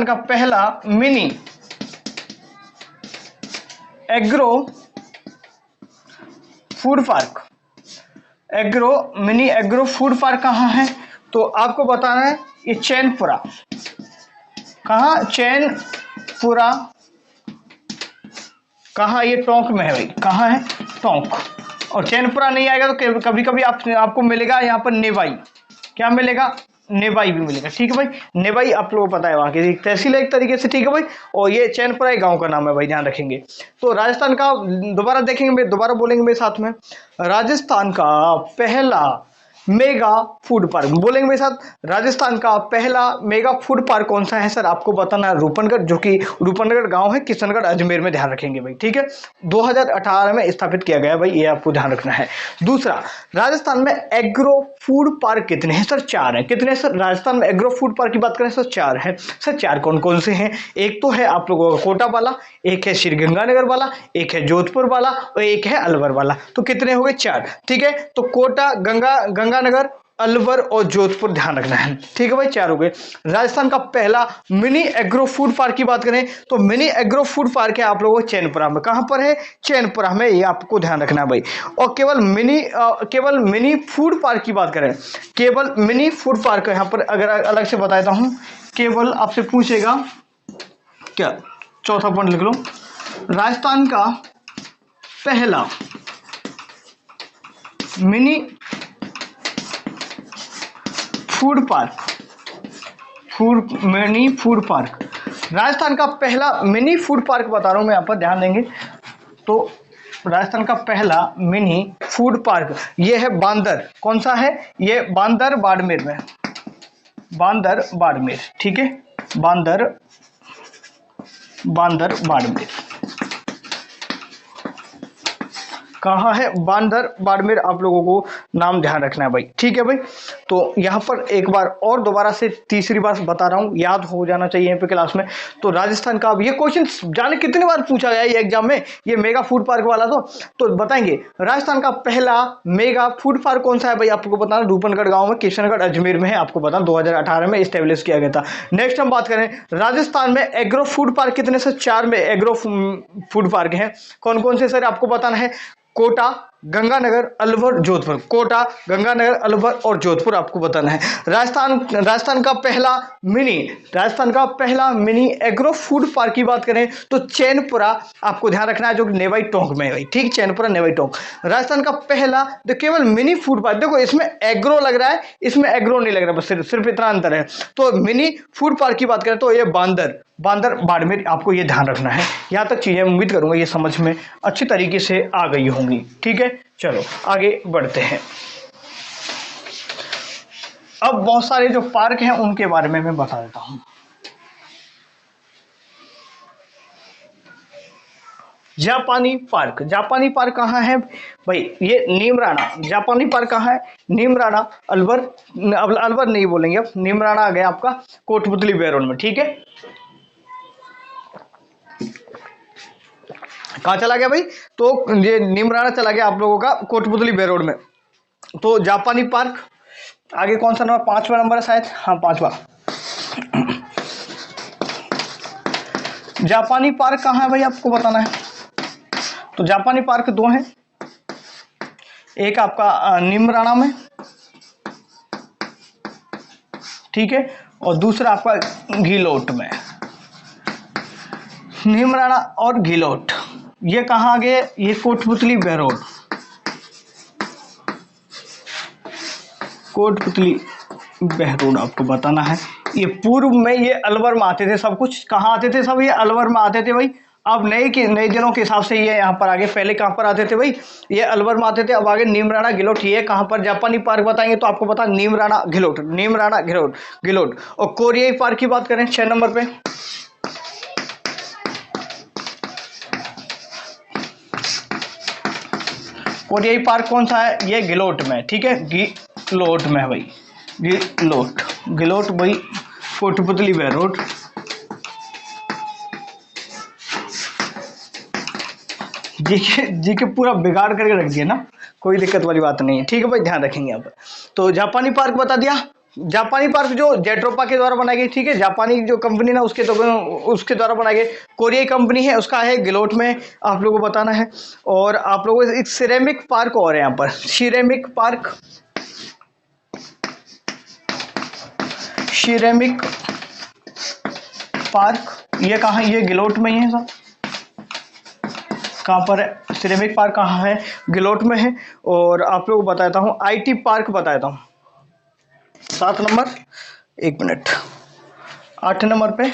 का पहला mini agro food park, mini agro food park कहाँ है? तो आपको बताना है ये चैनपुरा। कहाँ? चैनपुरा। कहाँ? ये टोंक में है भाई। कहाँ है? टोंक। और चैनपुरा नहीं आएगा तो कभी कभी आपको मिलेगा यहाँ पर नेवाई। क्या मिलेगा? नेवाई भी मिलेगा। ठीक है भाई, नेवाई आप लोगों को पता है वहाँ की तहसील है एक तरीके से। ठीक है भाई, और ये चैनपुरा गांव का नाम है भाई, ध्यान रखेंगे। तो राजस्थान का दोबारा देखेंगे, दोबारा बोलेंगे मेरे साथ में, राजस्थान का पहला मेगा फूड पार्क बोलेंगे मेरे साथ। राजस्थान का पहला मेगा फूड पार्क कौन सा है सर? आपको बताना है रूपनगढ़, जो कि रूपनगढ़ गांव है किशनगढ़ अजमेर में, ध्यान रखेंगे भाई। ठीक है, 2018 में स्थापित किया गया भाई, ये आपको ध्यान रखना है। दूसरा, राजस्थान में एग्रो फूड पार्क कितने हैं सर? 4 हैं। कितने सर? राजस्थान में एग्रो फूड पार्क की बात करें सर 4 है। सर 4 कौन कौन से हैं? एक तो है आप लोगों का कोटा वाला, एक है श्रीगंगानगर वाला, एक है जोधपुर वाला और एक है अलवर वाला। तो कितने हो गए? 4। ठीक है, तो कोटा, गंगानगर, अलवर और जोधपुर ध्यान रखना है। ठीक है भाई, 4 हो गए। राजस्थान का पहला मिनी एग्रो फूड पार्क की बात करें तो मिनी एग्रो फूड पार्क है आप लोगों को चैनपुरा में। कहां पर है? चैनपुरा में, ये आपको ध्यान रखना है भाई। और केवल मिनी फूड पार्क की बात करें, केवल मिनी फूड पार्क यहां पर अगर अलग से बताता हूं, केवल आपसे पूछेगा क्या, चौथा पॉइंट लिख लो, राजस्थान का पहला mini mini food park, Rajasthan का पहला मिनी फूड पार्क बता रहा हूं मैं, यहाँ पर ध्यान देंगे। तो राजस्थान का पहला मिनी फूड पार्क ये है बांदर। कौन सा है? ये बांदर बाड़मेर में, बांदर बाड़मेर। ठीक है, बांदर बाड़मेर। कहाँ है? बांदर बाड़मेर, आप लोगों को नाम ध्यान रखना है भाई। ठीक है भाई, तो यहाँ पर एक बार और दोबारा से तीसरी बार बता रहा हूँ, याद हो जाना चाहिए यहाँ पे क्लास में। तो राजस्थान का, अब ये क्वेश्चन जाने कितनी बार पूछा गया ये एग्जाम में, ये मेगा फूड पार्क वाला। तो बताएंगे राजस्थान का पहला मेगा फूड पार्क कौन सा है भाई, आपको बताना। रूपनगढ़ गाँव में, किशनगढ़ अजमेर में है, आपको बताना 2018 में स्टेब्लिश किया गया था। नेक्स्ट हम बात करें, राजस्थान में एग्रो फूड पार्क कितने से? 4 में एग्रो फूड पार्क हैं। कौन कौन से सर आपको बताना है? कोटा, गंगानगर, अलवर, जोधपुर। कोटा, गंगानगर, अलवर और जोधपुर आपको बताना है। राजस्थान का पहला मिनी एग्रो फूड पार्क की बात करें तो चैनपुरा आपको ध्यान रखना है, जो कि नेवाई टोंक में है भाई। ठीक, चैनपुरा नेवाई टोंक। राजस्थान का पहला जो केवल मिनी फूड पार्क, देखो इसमें एग्रो लग रहा है, इसमें एग्रो नहीं लग रहा, बस सिर्फ इतना अंतर है। तो मिनी फूड पार्क की बात करें तो ये बांदर बाड़मेर, आपको ये ध्यान रखना है। यहां तक चीजें उम्मीद करूंगा ये समझ में अच्छी तरीके से आ गई होंगी। ठीक है, चलो आगे बढ़ते हैं। अब बहुत सारे जो पार्क हैं उनके बारे में मैं बता देता हूं। जापानी पार्क कहाँ है भाई? ये नीमराणा। जापानी पार्क कहाँ है? नीमराणा, अलवर नहीं बोलेंगे अब, नीमराणा आ गया आपका कोटपुतली बेरोड में। ठीक है, कहाँ चला गया भाई? तो ये नीमराणा चला गया आप लोगों का कोटपुतली बेरोड में। तो जापानी पार्क। आगे कौन सा नंबर? 5वां नंबर है शायद, हाँ 5वां। जापानी पार्क कहाँ है भाई, आपको बताना है। तो जापानी पार्क 2 हैं, एक आपका नीमराणा में, ठीक है, और दूसरा आपका घिलोट में। नीमराणा और घिलोट, ये कहाँ आ गए, ये कोटपुतली बहरोड, कोटपुतली बहरोड आपको बताना है। ये पूर्व में ये अलवर में आते थे, सब कुछ कहाँ आते थे, सब ये अलवर में आते थे भाई। अब नए दिनों के हिसाब से ये यहाँ पर आगे, पहले कहाँ पर आते थे भाई, ये अलवर में आते थे। अब आगे नीमराणा घिलोट, ये कहाँ पर, जापानी पार्क बताएंगे तो आपको पता नीमराणा घिलोट, नीमराणा घिलोट घिलोट। और कोरियाई पार्क की बात करें 6 नंबर पे, कोरियाई पार्क कौन सा है, ये गिलोट में, ठीक है, गिलोट में है भाई, गिलोट, गिलोट भाई, कोटपुतली बहरोड। जी के पूरा बिगाड़ करके रख दिया ना, कोई दिक्कत वाली बात नहीं है, ठीक है भाई, ध्यान रखेंगे यहाँ पर। तो जापानी पार्क बता दिया, जापानी पार्क जो जेट्रोपा के द्वारा बनाई गई, ठीक है, जापानी जो कंपनी ना उसके द्वारा बनाई गई, कोरियाई कंपनी है, उसका है गिलोट में, आप लोगों को बताना है। और आप लोगों को एक सिरेमिक पार्क और है यहाँ पर, सिरेमिक पार्क, सिरेमिक पार्क, ये कहाँ, ये गिलोट में ही है सब, कहाँ पर है सिरेमिक पार्क, कहाँ है, गिलोट में है। और आप लोगों को बताता हूँ आईटी पार्क बताता हूँ 7 नंबर, 1 मिनट, 8 नंबर पे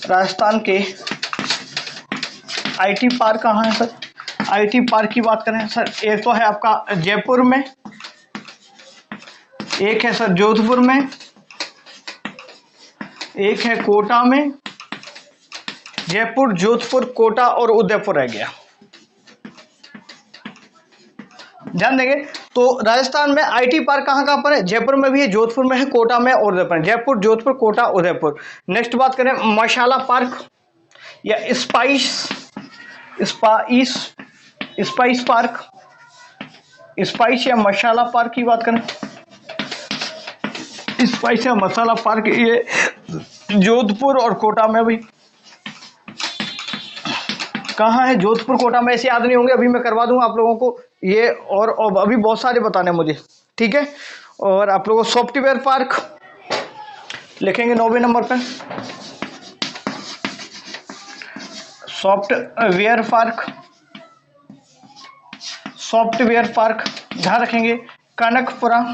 राजस्थान के आईटी पार्क कहाँ है सर, आईटी पार्क की बात करें सर, एक तो है आपका जयपुर में, एक है सर जोधपुर में, एक है कोटा में, जयपुर, जोधपुर, कोटा और उदयपुर रह गया, ध्यान देंगे। तो राजस्थान में आईटी पार्क कहाँ कहाँ पर है, जयपुर में भी है, जोधपुर में है, कोटा में और उदयपुर में, जयपुर, जोधपुर, कोटा, उदयपुर। नेक्स्ट बात करें मसाला पार्क या स्पाइस पार्क, स्पाइस या मसाला पार्क की बात करें, स्पाइस या मसाला पार्क, ये जोधपुर और कोटा में भाई, कहाँ है, जोधपुर, कोटा में, ऐसे याद नहीं होंगे, अभी मैं करवा दूंगा आप लोगों को ये, और अभी बहुत सारे बताने मुझे, ठीक है। और आप लोगों को सॉफ्टवेयर पार्क लिखेंगे 9वें नंबर पर, सॉफ्टवेयर पार्क, सॉफ्टवेयर पार्क ध्यान रखेंगे, कनकपुरा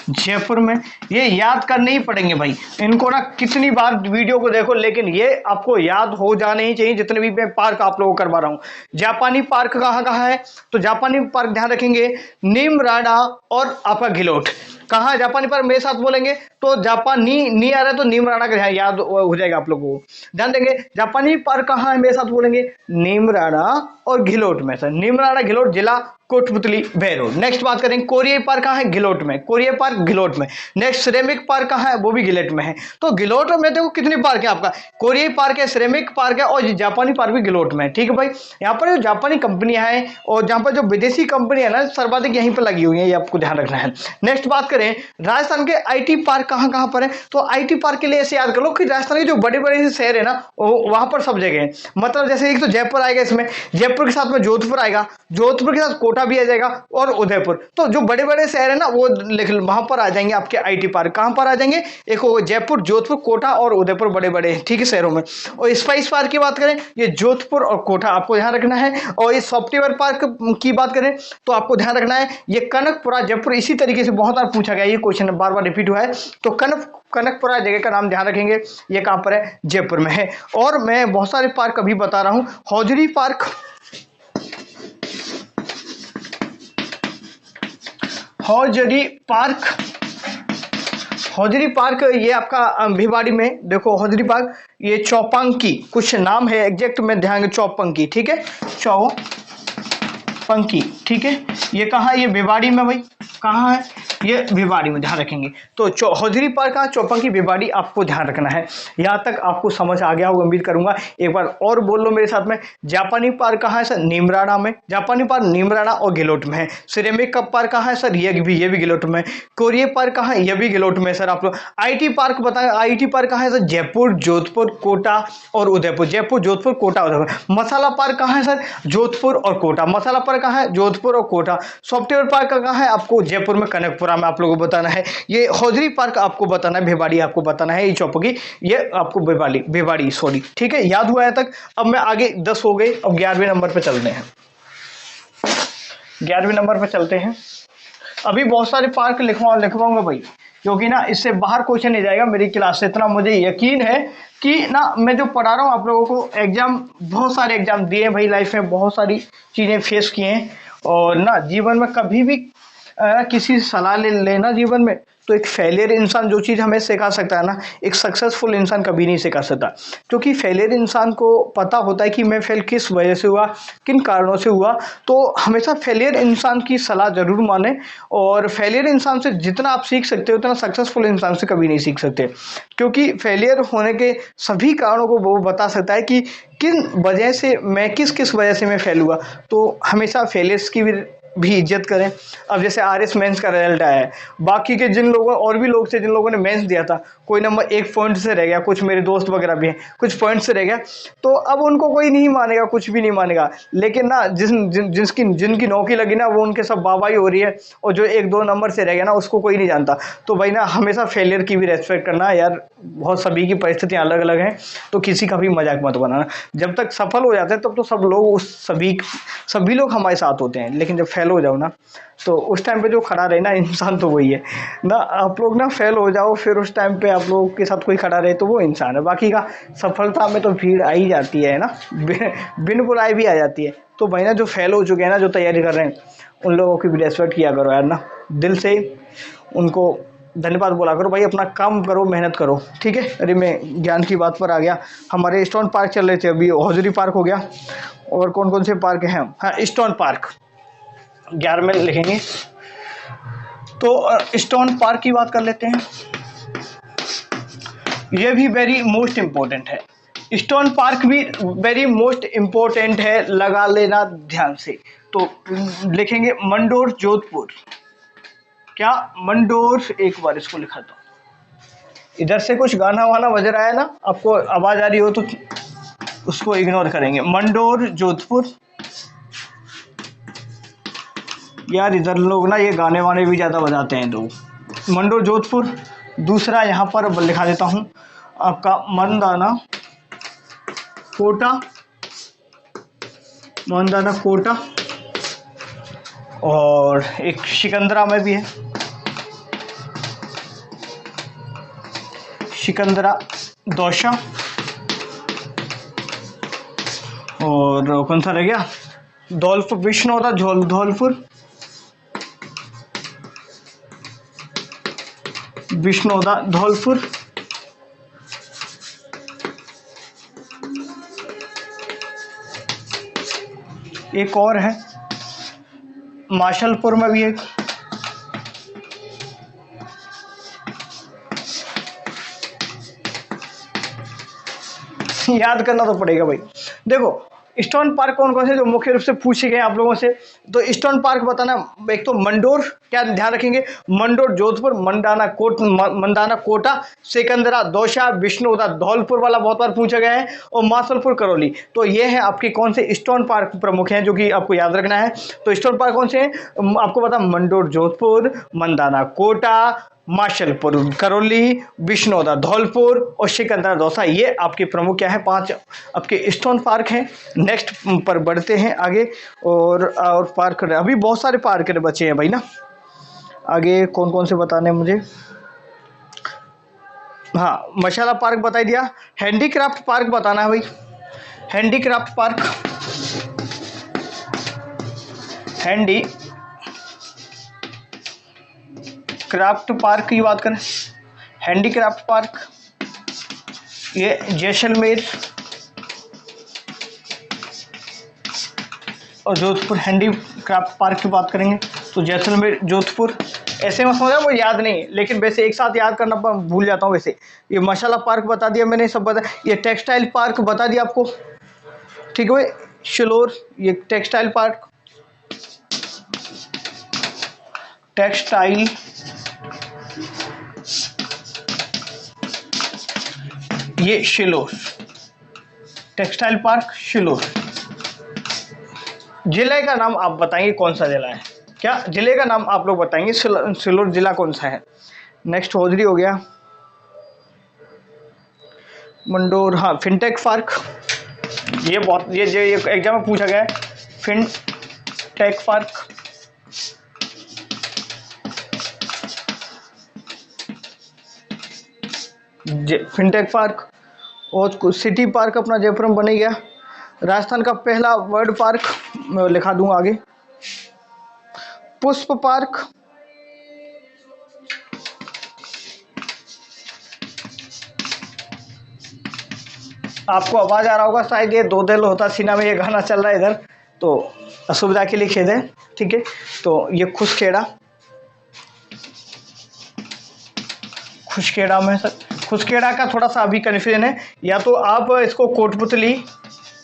जयपुर में। ये याद करने ही पड़ेंगे भाई, इनको ना कितनी बार वीडियो को देखो, लेकिन ये आपको याद हो जाने ही चाहिए, जितने भी मैं पार्क आप लोगों को करवा रहा हूँ। जापानी पार्क कहाँ कहाँ है, तो जापानी पार्क ध्यान रखेंगे नीमराणा और आपका घिलोट, कहाँ जापानी पार्क मेरे साथ बोलेंगे तो जापानी नी आ रहा है तो नीमराणा का याद हो जाएगा आप लोगों को, ध्यान देंगे। जापानी पार्क कहाँ है मेरे साथ बोलेंगे, नीमराणा और घिलोट में, सर नीमराणा घिलोट जिला कोटपुतली बहरोड। नेक्स्ट बात करें कोरियाई पार्क कहाँ है, घिलोट में, कोरियाई पार्क घिलोट में। नेक्स्ट सिरेमिक पार्क कहाँ है, वो भी घिलोट में है। तो घिलोट में देखो कितनी पार्क है आपका, कोरियाई पार्क है, सिरेमिक पार्क है और जापानी पार्क भी घिलोट में है, ठीक है भाई। यहाँ पर जो जापानी कंपनियां हैं और जहाँ पर जो विदेशी कंपनी है ना सर्वाधिक यहीं पर लगी हुई है, ये आपको ध्यान रखना है। नेक्स्ट बात करें राजस्थान के आईटी पार्क कहाँ कहाँ पर है, तो आईटी पार्क के लिए ऐसे याद कर लो कि राजस्थान के जो बड़े बड़े शहर है ना वहां पर सब जगह है, मतलब जैसे एक तो जयपुर आएगा, इसमें जयपुर के साथ में जोधपुर आएगा, जोधपुर के साथ कोटा भी आ जाएगा और उदयपुर। तो जो बड़े बड़े शहर है ना वो वहां पर आ जाएंगे आपके आईटी पार्क। कहां पर आ जाएंगे, एक हो जयपुर, जोधपुर, कोटा और उदयपुर, बड़े बड़े ठीक है शहरों में। और स्पाइस पार्क की बात करें ये जोधपुर और कोटा आपको ध्यान रखना है। और ये सॉफ्टवेयर पार्क की बात करें तो आपको ध्यान रखना है ये कनकपुरा जयपुर। इसी तरीके से बहुत बार पूछा गया, ये क्वेश्चन बार बार रिपीट हुआ है। तो कनकपुरा जगह का नाम ध्यान रखेंगे, ये कहां पर है, जयपुर में है। और मैं बहुत सारे पार्क अभी बता रहा हूं, hosiery park, hosiery park, hosiery park ये आपका भिवाड़ी में, देखो हौजरी पार्क ये चौपांकी कुछ नाम है एग्जैक्ट में ध्यान, चौपंकी ठीक है, चौपंकी ठीक है। ये कहाँ, ये भिवाड़ी में भाई, कहाँ है ये, भिवाड़ी में, ध्यान रखेंगे। तो हौजरी पार्क का चौपंकी भिवाड़ी आपको ध्यान रखना है। यहाँ तक आपको समझ आ गया होगा उम्मीद करूंगा। एक बार और बोल लो मेरे साथ में, जापानी पार्क कहाँ है सर, नीमराणा में, जापानी पार्क नीमराणा और गिलोट में है। सिरेमिक का पार्क कहाँ है सर, ये भी गिलोट में। कोरिया पार्क कहाँ है, ये भी गिलोट में सर। आप लोग आईटी पार्क बताएं, आईटी पार्क कहाँ है सर, जयपुर, जोधपुर, कोटा और उदयपुर, जयपुर, जोधपुर, कोटा, उदयपुर। मसाला पार्क कहाँ है सर, जोधपुर और कोटा। मसाला पार्क पार्क कहाँ है? जोधपुर और कोटा। सॉफ्टवेयर पार्क कहाँ है? आपको जयपुर में कनकपुरा में आप लोगों को बताना है। ये हौजरी पार्क आपको बताना है, भिवाड़ी आपको बताना है, ये चौपकी ये आपको भिवाड़ी सॉरी, ठीक है, याद हुआ है तक। अब मैं आगे 10 हो गए, अब 11वें नंबर पे चलते हैं। 11वें नंबर पे चलते हैं। अभी बहुत सारे पार्क लिखवाऊंगा भाई, क्योंकि ना इससे बाहर क्वेश्चन नहीं जाएगा मेरी क्लास से, इतना मुझे यकीन है कि ना मैं जो पढ़ा रहा हूँ आप लोगों को। एग्जाम बहुत सारे एग्जाम दिए भाई, लाइफ में बहुत सारी चीज़ें फेस किए हैं, और ना जीवन में कभी भी किसी से सलाह लेना जीवन में, तो एक फेलियर इंसान जो चीज़ हमें सिखा सकता है ना, एक सक्सेसफुल इंसान कभी नहीं सिखा सकता। क्योंकि फेलियर इंसान को पता होता है कि मैं फेल किस वजह से हुआ, किन कारणों से हुआ। तो हमेशा फेलियर इंसान की सलाह जरूर माने, और फेलियर इंसान से जितना आप सीख सकते हो उतना सक्सेसफुल इंसान से कभी नहीं सीख सकते। क्योंकि फेलियर होने के सभी कारणों को वो बता सकता है कि किन वजह से मैं किस वजह से मैं फेल हुआ। तो हमेशा फेलियर्स की भी इज्जत करें। अब जैसे आरएस मेंस का रिजल्ट आया है, बाकी के जिन लोगों और भी लोग थे जिन लोगों ने मेंस दिया था, कोई नंबर 1 पॉइंट से रह गया, कुछ मेरे दोस्त वगैरह भी हैं, कुछ पॉइंट से रह गया, तो अब उनको कोई नहीं मानेगा, कुछ भी नहीं मानेगा। लेकिन ना जिनकी नौकरी लगी ना, वो उनके सब वाहवाही हो रही है, और जो 1-2 नंबर से रह गया ना, उसको कोई नहीं जानता। तो भाई ना हमेशा फेलियर की भी रेस्पेक्ट करना यार, बहुत सभी की परिस्थितियाँ अलग अलग हैं, तो किसी का भी मजाक मत बनाना। जब तक सफल हो जाते हैं तब तो सब लोग सभी लोग हमारे साथ होते हैं, लेकिन जब फेल हो जाओ ना, तो उस टाइम पे जो खड़ा रहे ना इंसान, तो वही है ना। आप लोग ना फेल हो जाओ, फिर उस टाइम पे आप लोगों के साथ कोई खड़ा रहे, तो वो इंसान है। बाकी का सफलता में तो भीड़ आ ही जाती है ना, बिन बुलाए भी आ जाती है। तो भाई ना जो फेल हो चुके हैं ना, जो तैयारी कर रहे हैं, उन लोगों की भी रेस्पेक्ट किया करो यार ना, दिल से उनको धन्यवाद बोला करो। भाई अपना काम करो, मेहनत करो, ठीक है। अरे मैं ज्ञान की बात पर आ गया। हमारे स्टोन पार्क चल रहे थे, अभी हौजरी पार्क हो गया, और कौन कौन से पार्क हैं? हाँ, स्टोन पार्क 11 में लिखेंगे। तो स्टोन पार्क की बात कर लेते हैं, ये भी वेरी मोस्ट इम्पोर्टेंट है। स्टोन पार्क भी वेरी मोस्ट इम्पोर्टेंट है, लगा लेना ध्यान से। तो लिखेंगे मंडोर जोधपुर। क्या मंडोर? एक बार इसको लिखा था, इधर से कुछ गाना वाना बज रहा है ना, आपको आवाज आ रही हो तो उसको इग्नोर करेंगे। मंडोर जोधपुर। यार इधर लोग ना ये गाने वाने भी ज़्यादा बजाते हैं लोग। मंडोर जोधपुर। दूसरा यहाँ पर लिखा देता हूँ आपका मंदाना कोटा। मंदाना कोटा, और एक सिकंदरा में भी है, सिकंदरा दौसा, और कौन सा रह गया? धौलपुर, विष्णुदा धौलपुर, विष्णुदा धौलपुर, एक और है माशलपुर में भी एक, याद करना तो पड़ेगा भाई। देखो स्टोन पार्क कौन कौन से जो मुख्य रूप से पूछे गए आप लोगों से, तो स्टोन पार्क बताना। एक तो मंडोर, क्या ध्यान रखेंगे? मंडोर जोधपुर, मंदाना कोटा, सिकंदरा दौसा, विष्णुदा धौलपुर वाला बहुत बार पूछा गया है, और मासलपुर करौली। तो ये है आपके कौन से स्टोन पार्क प्रमुख हैं जो कि आपको याद रखना है। तो स्टोन पार्क कौन से हैं आपको पता? मंडोर जोधपुर, मंदाना कोटा, माशलपुर करौली, विष्णुदा धौलपुर और सिकंदरा दौसा। ये आपके प्रमुख क्या है? 5 आपके स्टोन पार्क हैं। नेक्स्ट पर बढ़ते हैं आगे, और पार्क अभी बहुत सारे पार्क बचे हैं भाई ना। आगे कौन कौन से बताने हैं मुझे? हाँ, मशाला पार्क बता दिया। हैंडीक्राफ्ट पार्क बताना है भाई, handicraft park, handy craft park की बात करें, हैंडीक्राफ्ट पार्क, ये जैसलमेर और जोधपुर। हैंडीक्राफ्ट पार्क की बात करेंगे तो जैसलमेर, जोधपुर। ऐसे में समझा, वो याद नहीं, लेकिन वैसे एक साथ याद करना भूल जाता हूँ। वैसे ये मशाला पार्क बता दिया मैंने, सब बता। ये टेक्सटाइल पार्क बता दिया आपको, ठीक है। शिलोर, ये टेक्सटाइल पार्क, टेक्सटाइल ये शिलोर, टेक्सटाइल पार्क शिलोर। जिले का नाम आप बताएंगे कौन सा जिला है, क्या जिले का नाम आप लोग बताएंगे, सिल्लोड जिला कौन सा है। नेक्स्ट होजरी हो गया, मंडोर, हाँ फिनटेक पार्क, ये बहुत ये एग्जाम में पूछा गया है, फिनटेक पार्क। Fintech park. और सिटी पार्क अपना जयपुर में बने गया। राजस्थान का पहला वर्ड पार्क मैं लिखा दूंगा आगे, पुष्प पार्क। आपको आवाज आ रहा होगा शायद, ये दो दिल होता सीना में ये गाना चल रहा है इधर, तो असुविधा के लिए खेद है, ठीक है। तो ये खुशखेड़ा, खुशखेड़ा में सर, खुशखेड़ा का थोड़ा सा अभी कन्फ्यूजन है, या तो आप इसको कोटपुतली,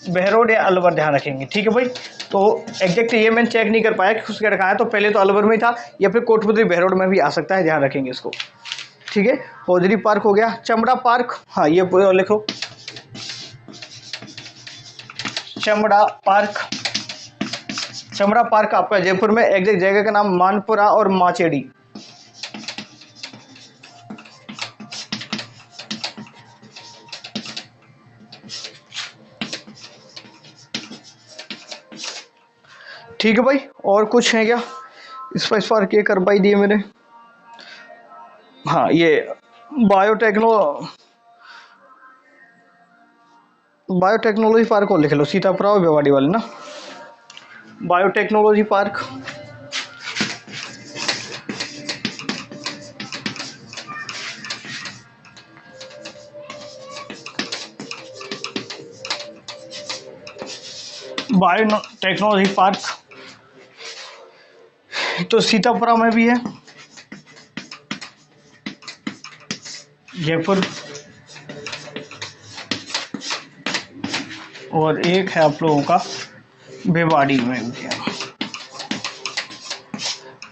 बहरोड या अलवर ध्यान रखेंगे, ठीक है भाई। तो एग्जैक्ट ये मैंने चेक नहीं कर पाया कि खुशखेड़ा कहाँ है, तो पहले तो अलवर में ही था या फिर कोटपुतली बहरोड में भी आ सकता है, ध्यान रखेंगे इसको, ठीक है। होजरी पार्क हो गया। चमड़ा पार्क, हाँ ये लिखो, चमड़ा पार्क। चमड़ा पार्क आपका जयपुर में, एग्जैक्ट जगह का नाम मानपुरा और माचेड़ी। ठीक है भाई, और कुछ है क्या, स्पेस पार्क ये करवाई दिए मैंने। हाँ ये बायोटेक्नोलॉजी पार्क को लिख लो, सीतापुरा और भिवाड़ी वाले ना, बायोटेक्नोलॉजी पार्क। बायोटेक्नोलॉजी पार्क तो सीतापुरा में भी है, जयपुर, और एक है आप लोगों का भिवाड़ी में भी है,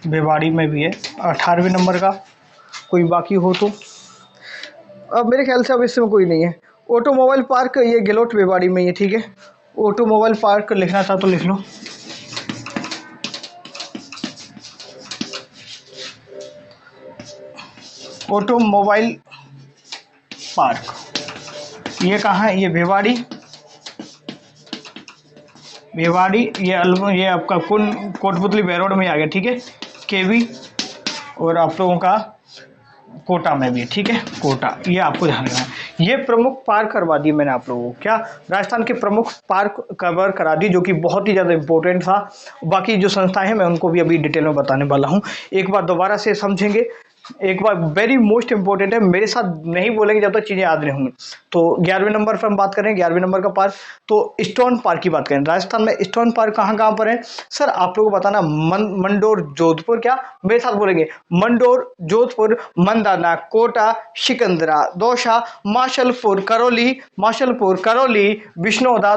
भिवाड़ी में भी है 18वें नंबर का। कोई बाकी हो तो, अब मेरे ख्याल से अब इसमें कोई नहीं है। ऑटोमोबाइल पार्क ये गिलोट भिवाड़ी में ही है, ठीक है। ऑटोमोबाइल पार्क लिखना था तो लिख लो। ऑटोमोबाइल पार्क ये कहाँ है, ये भिवाड़ी, ये आपका कोटपुतली बहरोड में आ गया, ठीक है। केवी और आप लोगों का कोटा में भी, ठीक है, कोटा, ये आपको ध्यान रखना है। ये प्रमुख पार्क करवा दी मैंने आप लोगों को, क्या राजस्थान के प्रमुख पार्क कवर करा दी, जो कि बहुत ही ज़्यादा इंपॉर्टेंट था। बाकी जो संस्थाएं हैं मैं उनको भी अभी डिटेल में बताने वाला हूँ, एक बार दोबारा से समझेंगे। एक बार वेरी मोस्ट इंपॉर्टेंट है, मेरे साथ नहीं बोलेंगे जब तक चीज़ें याद नहीं होंगी। तो 11वें नंबर पर हम बात करें, 11वें नंबर का पार्क तो स्टोन पार्क की बात करें। राजस्थान में स्टोन पार्क कहाँ कहाँ पर है सर, आप लोगों को बताना, मंडोर जोधपुर, क्या मेरे साथ बोलेंगे, मंडोर जोधपुर, मंदाना, कोटा, सिकंदरा, दौसा, माशलपुर करौली, विष्णुदा,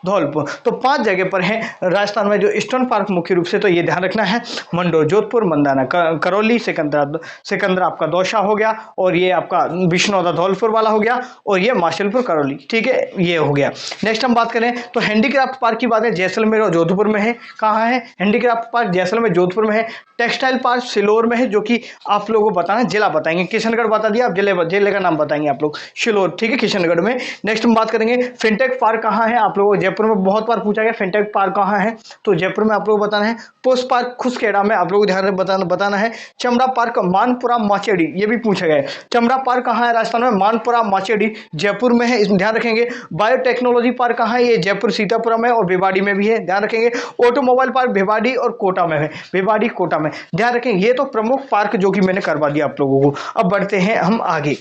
धौलपुर। तो 5 जगह पर है राजस्थान में जो स्टोन पार्क मुख्य रूप से, तो ये ध्यान रखना है, मंडोर जोधपुर, मंदाना करौली, सिकंदरा आपका दौसा हो गया, और ये आपका विष्णुदा धौलपुर वाला हो गया, और ये माशलपुर करौली, ठीक है, ये हो गया। नेक्स्ट हम बात करें तो हैंडीक्राफ्ट पार्क की बात है, जैसलमेर और जोधपुर में है। कहाँ है हैंडीक्राफ्ट पार्क, जैसलमेर जोधपुर में है। टेक्सटाइल पार्क सिलोर में है, जो कि आप लोगों को बताना, जिला बताएंगे, किशनगढ़ बता दिया, आप जिले का नाम बताएंगे आप लोग, सिलोर, ठीक है, किशनगढ़ में। नेक्स्ट हम बात करेंगे फिनटेक पार्क कहाँ है, आप लोगों को जयपुर में बहुत बार पूछा गया फिनटेक पार्क कहाँ है, तो जयपुर में आप लोगों को बताना है। पुष्प पार्क खुशखेड़ा में आप लोगों को ध्यान बताना है। चमड़ा पार्क मानपुरा माचेड़ी, ये भी पूछा गया है। चमड़ा पार्क कहाँ है राजस्थान में, मानपुरा माचेड़ी जयपुर में है, इसमें ध्यान रखेंगे। बायोटेक्नोलॉजी पार्क कहाँ है, ये जयपुर सीतापुरा में और भिवाड़ी में भी है, ध्यान रखेंगे। ऑटोमोबाइल पार्क भिवाड़ी और कोटा में है, भिवाड़ी कोटा में, ध्यान रखेंगे। ये तो प्रमुख पार्क जो कि मैंने करवा दिया आप लोगों को। अब बढ़ते हैं हम आगे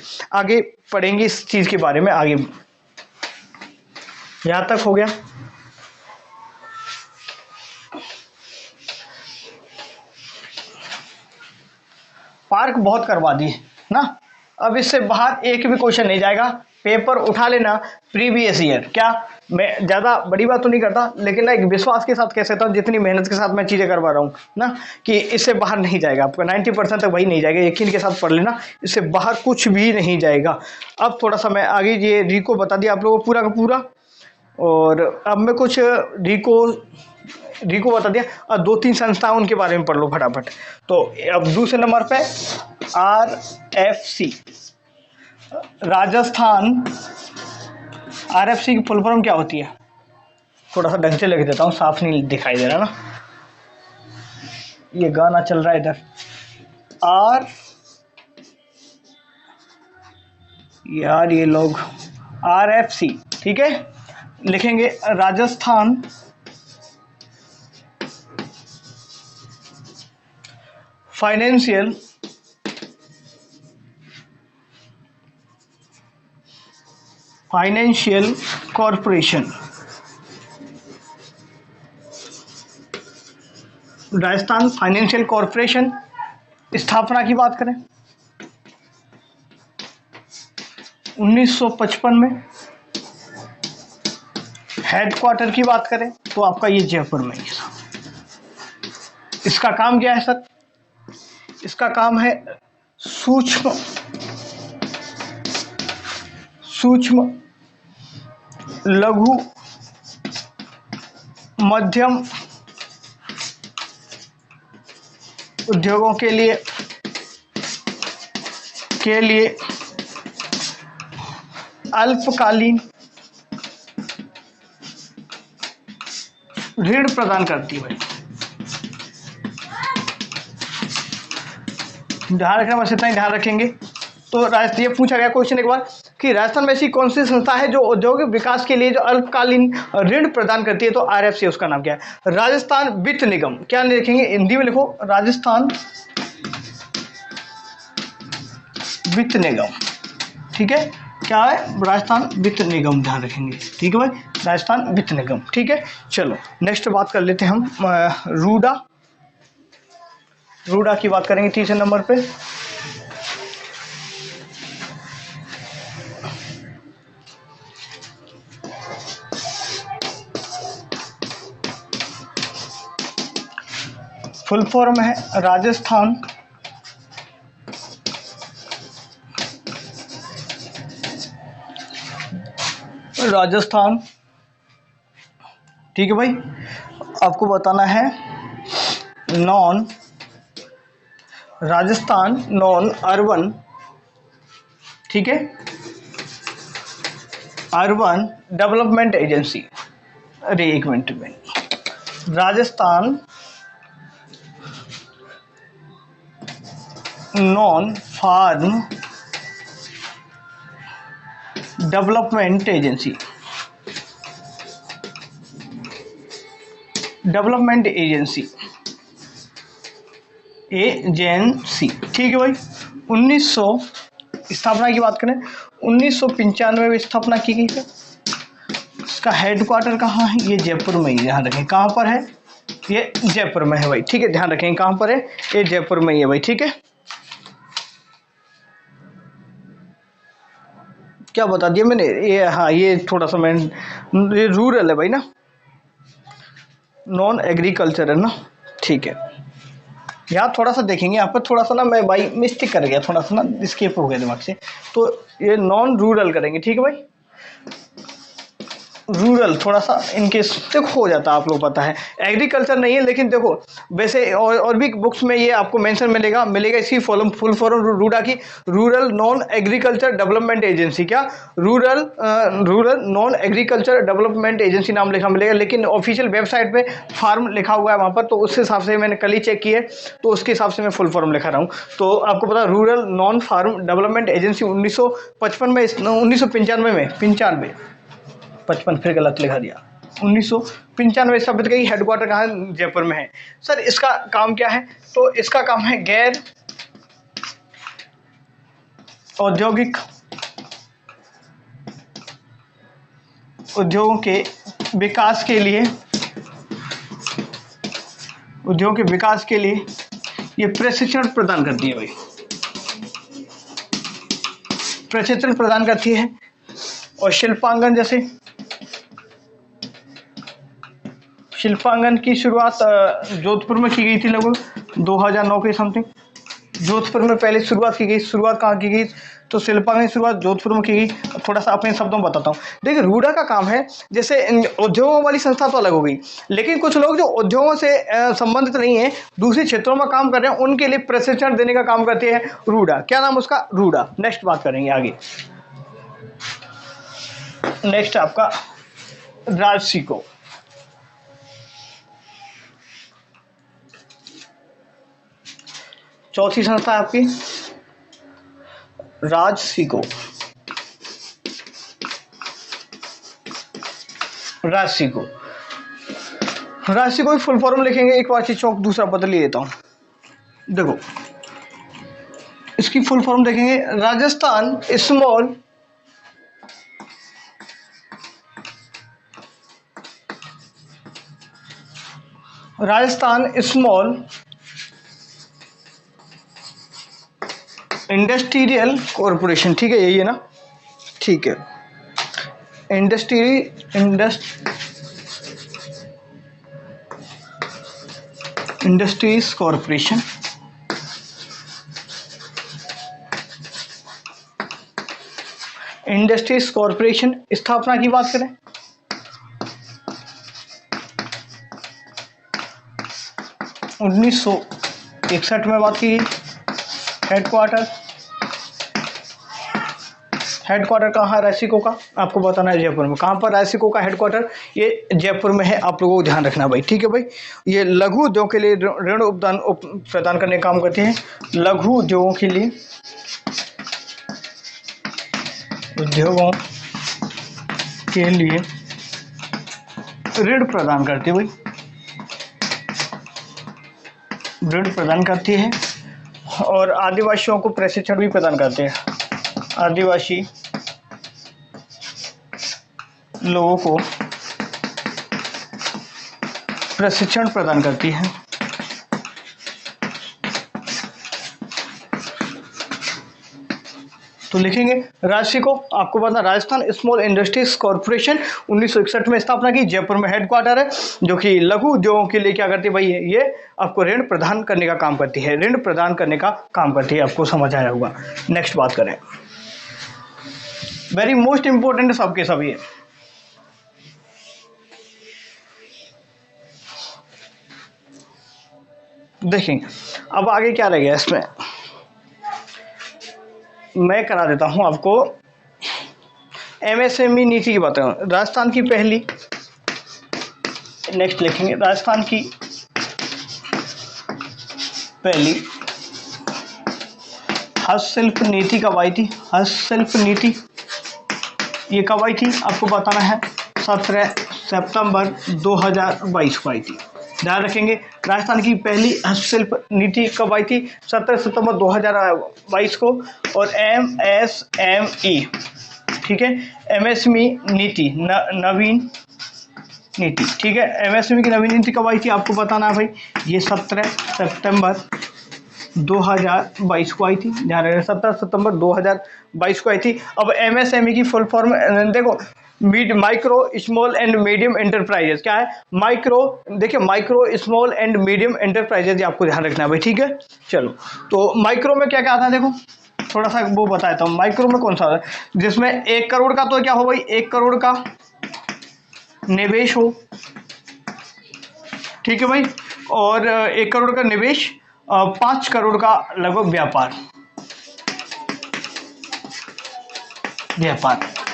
पढ़ेंगे इस चीज के बारे में आगे। यहां तक हो गया। पार्क बहुत करवा दिए ना, अब इससे बाहर एक भी क्वेश्चन नहीं जाएगा, पेपर उठा लेना प्रीवियस ईयर। क्या मैं ज़्यादा बड़ी बात तो नहीं करता, लेकिन ना एक विश्वास के साथ कह सकता हूँ, जितनी मेहनत के साथ मैं चीज़ें करवा रहा हूँ ना, कि इससे बाहर नहीं जाएगा आपका, 90% तक वही नहीं जाएगा, यकीन के साथ पढ़ लेना, इससे बाहर कुछ भी नहीं जाएगा। अब थोड़ा सा मैं आगे ये रिको बता दिया आप लोगों को पूरा का पूरा, और अब मैं कुछ रिको बता दिया, और 2-3 संस्थाएं उनके बारे में पढ़ लो फटाफट। तो अब दूसरे नंबर पे RFC, राजस्थान। RFC की फुल फॉर्म क्या होती है? थोड़ा सा ढंग से लिख देता हूँ, साफ नहीं दिखाई दे रहा ना, ये गाना चल रहा है इधर। यार ये लोग RFC, ठीक है, लिखेंगे Rajasthan financial corporation. Rajasthan financial corporation, स्थापना की बात करें 1955 में। हेडक्वार्टर की बात करें तो आपका ये जयपुर में ही था। इसका काम क्या है सर? इसका काम है सूक्ष्म लघु मध्यम उद्योगों के लिए अल्पकालीन ऋण प्रदान करती है। ध्यान रखना, बस इतना ही ध्यान रखेंगे। तो राजस्थान, ये पूछा गया क्वेश्चन एक बार कि राजस्थान में ऐसी कौन सी संस्था है जो औद्योगिक विकास के लिए जो अल्पकालीन ऋण प्रदान करती है? तो RFC, उसका नाम क्या है? राजस्थान वित्त निगम। क्या लिखेंगे? हिंदी में लिखो राजस्थान वित्त निगम, ठीक है। क्या है? राजस्थान वित्त निगम, ध्यान रखेंगे, ठीक है भाई, राजस्थान वित्त निगम, ठीक है। चलो नेक्स्ट बात कर लेते हैं हम रूडा की बात करेंगे तीसरे नंबर पे। फुल फॉर्म है राजस्थान ठीक है भाई। आपको बताना है राजस्थान नॉन अर्बन, ठीक है, अर्बन डेवलपमेंट एजेंसी। अरे एक मिनट में, Rajasthan non farm development agency, ठीक है भाई। 1900 स्थापना की बात करें 1995 में स्थापना की गई है। इसका हेडक्वार्टर कहाँ है? ये जयपुर में ही, ध्यान रखें कहाँ पर है, ये जयपुर में है भाई, ठीक है, ध्यान रखें कहाँ पर है, ये जयपुर में ही है भाई, ठीक है। क्या बता दिया मैंने? ये हाँ, ये थोड़ा सा मैं, ये रूरल है भाई ना, नॉन एग्रीकल्चर है ना, ठीक है। यहाँ थोड़ा सा देखेंगे, यहाँ पर थोड़ा सा ना मैं भाई मिस्टेक कर गया, थोड़ा सा ना स्किप हो गया दिमाग से, तो ये नॉन रूरल करेंगे, ठीक है भाई। रूरल थोड़ा सा इनके हो जाता है, आप लोग पता है, एग्रीकल्चर नहीं है, लेकिन देखो वैसे और भी बुक्स में ये आपको मेंशन मिलेगा इसकी फुल फॉर्म रूडा की, rural non agriculture development agency. क्या? Rural non agriculture development agency नाम लिखा मिलेगा, लेकिन ऑफिशियल वेबसाइट पे फार्म लिखा हुआ है वहाँ पर, तो उस हिसाब से मैंने कल ही चेक किए, तो उसके हिसाब से मैं फुल फॉर्म लिखा रहा हूँ। तो आपको पता rural non farm development agency 1955 में 1995 में 55 फिर गलत लिखा दिया, 1995 स्थापित की। हेडक्वार्टर कहाँ है? जयपुर में है। सर इसका काम क्या है? तो इसका काम है गैर औद्योगिक उद्योगों के विकास के लिए ये प्रशिक्षण प्रदान करती है भाई, प्रशिक्षण प्रदान करती है। और शिल्पांगन की शुरुआत जोधपुर में की गई थी लगभग 2009 के समथिंग, जोधपुर में पहले शुरुआत की गई। शुरुआत कहाँ की गई? तो शिल्पा की शुरुआत जोधपुर में की गई। थोड़ा सा अपने शब्दों में बताता हूँ। देखिए रूडा का काम है, जैसे उद्योगों वाली संस्था तो अलग हो गई, लेकिन कुछ लोग जो उद्योगों से संबंधित नहीं है, दूसरे क्षेत्रों में काम कर रहे हैं, उनके लिए प्रशिक्षण देने का काम करती है रूडा। क्या नाम उसका? रूडा। नेक्स्ट बात करेंगे आगे। नेक्स्ट आपका राजसिको। चौथी संस्था है आपकी राजसिको। राजसिको, राजसिको की फुल फॉर्म लिखेंगे। एक बार चौक दूसरा बदल ही लेता हूँ। देखो इसकी फुल फॉर्म देखेंगे, राजस्थान स्मॉल इंडस्ट्रियल कॉरपोरेशन। ठीक है, यही है ना? ठीक है, इंडस्ट्रीज कॉरपोरेशन। इंडस्ट्रीज कॉरपोरेशन स्थापना की बात करें, 1961 में बात की गई। हेडक्वार्टर कहाँ है राजसिको का? आपको बताना है जयपुर में। कहाँ पर राजसिको का हेडक्वार्टर? ये जयपुर में है। आप लोगों को ध्यान रखना भाई, ठीक है भाई। ये लघु उद्योग के लिए ऋण प्रदान करने का काम करते हैं। लघु उद्योगों के लिए ऋण प्रदान करती है भाई, ऋण प्रदान करती है। और आदिवासियों को प्रशिक्षण भी प्रदान करते हैं। आदिवासी लोगों को प्रशिक्षण प्रदान करती है। तो लिखेंगे राजसिको। आपको पता, राजस्थान स्मॉल इंडस्ट्रीज कॉरपोरेशन 1961 में स्थापना की, जयपुर में हेडक्वार्टर है, जो कि लघु उद्योगों के लिए क्या करती है भाई? ये आपको ऋण प्रदान करने का काम करती है। ऋण प्रदान करने का काम करती है। आपको समझ आया होगा। नेक्स्ट बात करें, वेरी मोस्ट इंपोर्टेंट सबके सभी है। देखेंगे अब आगे क्या रह गया इसमें, मैं करा देता हूं आपको। एमएसएमई नीति की बात करूं, राजस्थान की पहली, नेक्स्ट लिखेंगे, राजस्थान की पहली हस्तशिल्प नीति कब आई थी? हस्तशिल्प नीति ये कब आई थी? आपको बताना है 17 सितंबर 2022 को आई थी। ध्यान रखेंगे, राजस्थान की पहली हस्तशिल्प नीति कब आई थी? 17 सितंबर 2022 को। और MSME, ठीक है, MSME नीति नवीन नीति, ठीक है, MSME की नवीन नीति कब आई थी? आपको बताना है भाई, ये 17 सितंबर 2022 को आई थी। ध्यान रखें, 17 सितंबर 2022 को आई थी। अब MSME की फुल फॉर्म देखो, micro small and medium enterprises. क्या है? माइक्रो, देखिए micro small and medium enterprises, आपको ध्यान रखना है भाई, ठीक है। चलो, तो माइक्रो में क्या क्या आता है, देखो थोड़ा सा वो बताता हूँ। माइक्रो में कौन सा है? जिसमें 1 करोड़ का, तो क्या हो भाई, 1 करोड़ का निवेश हो, ठीक है भाई। और 1 करोड़ का निवेश, 5 करोड़ का लगभग व्यापार,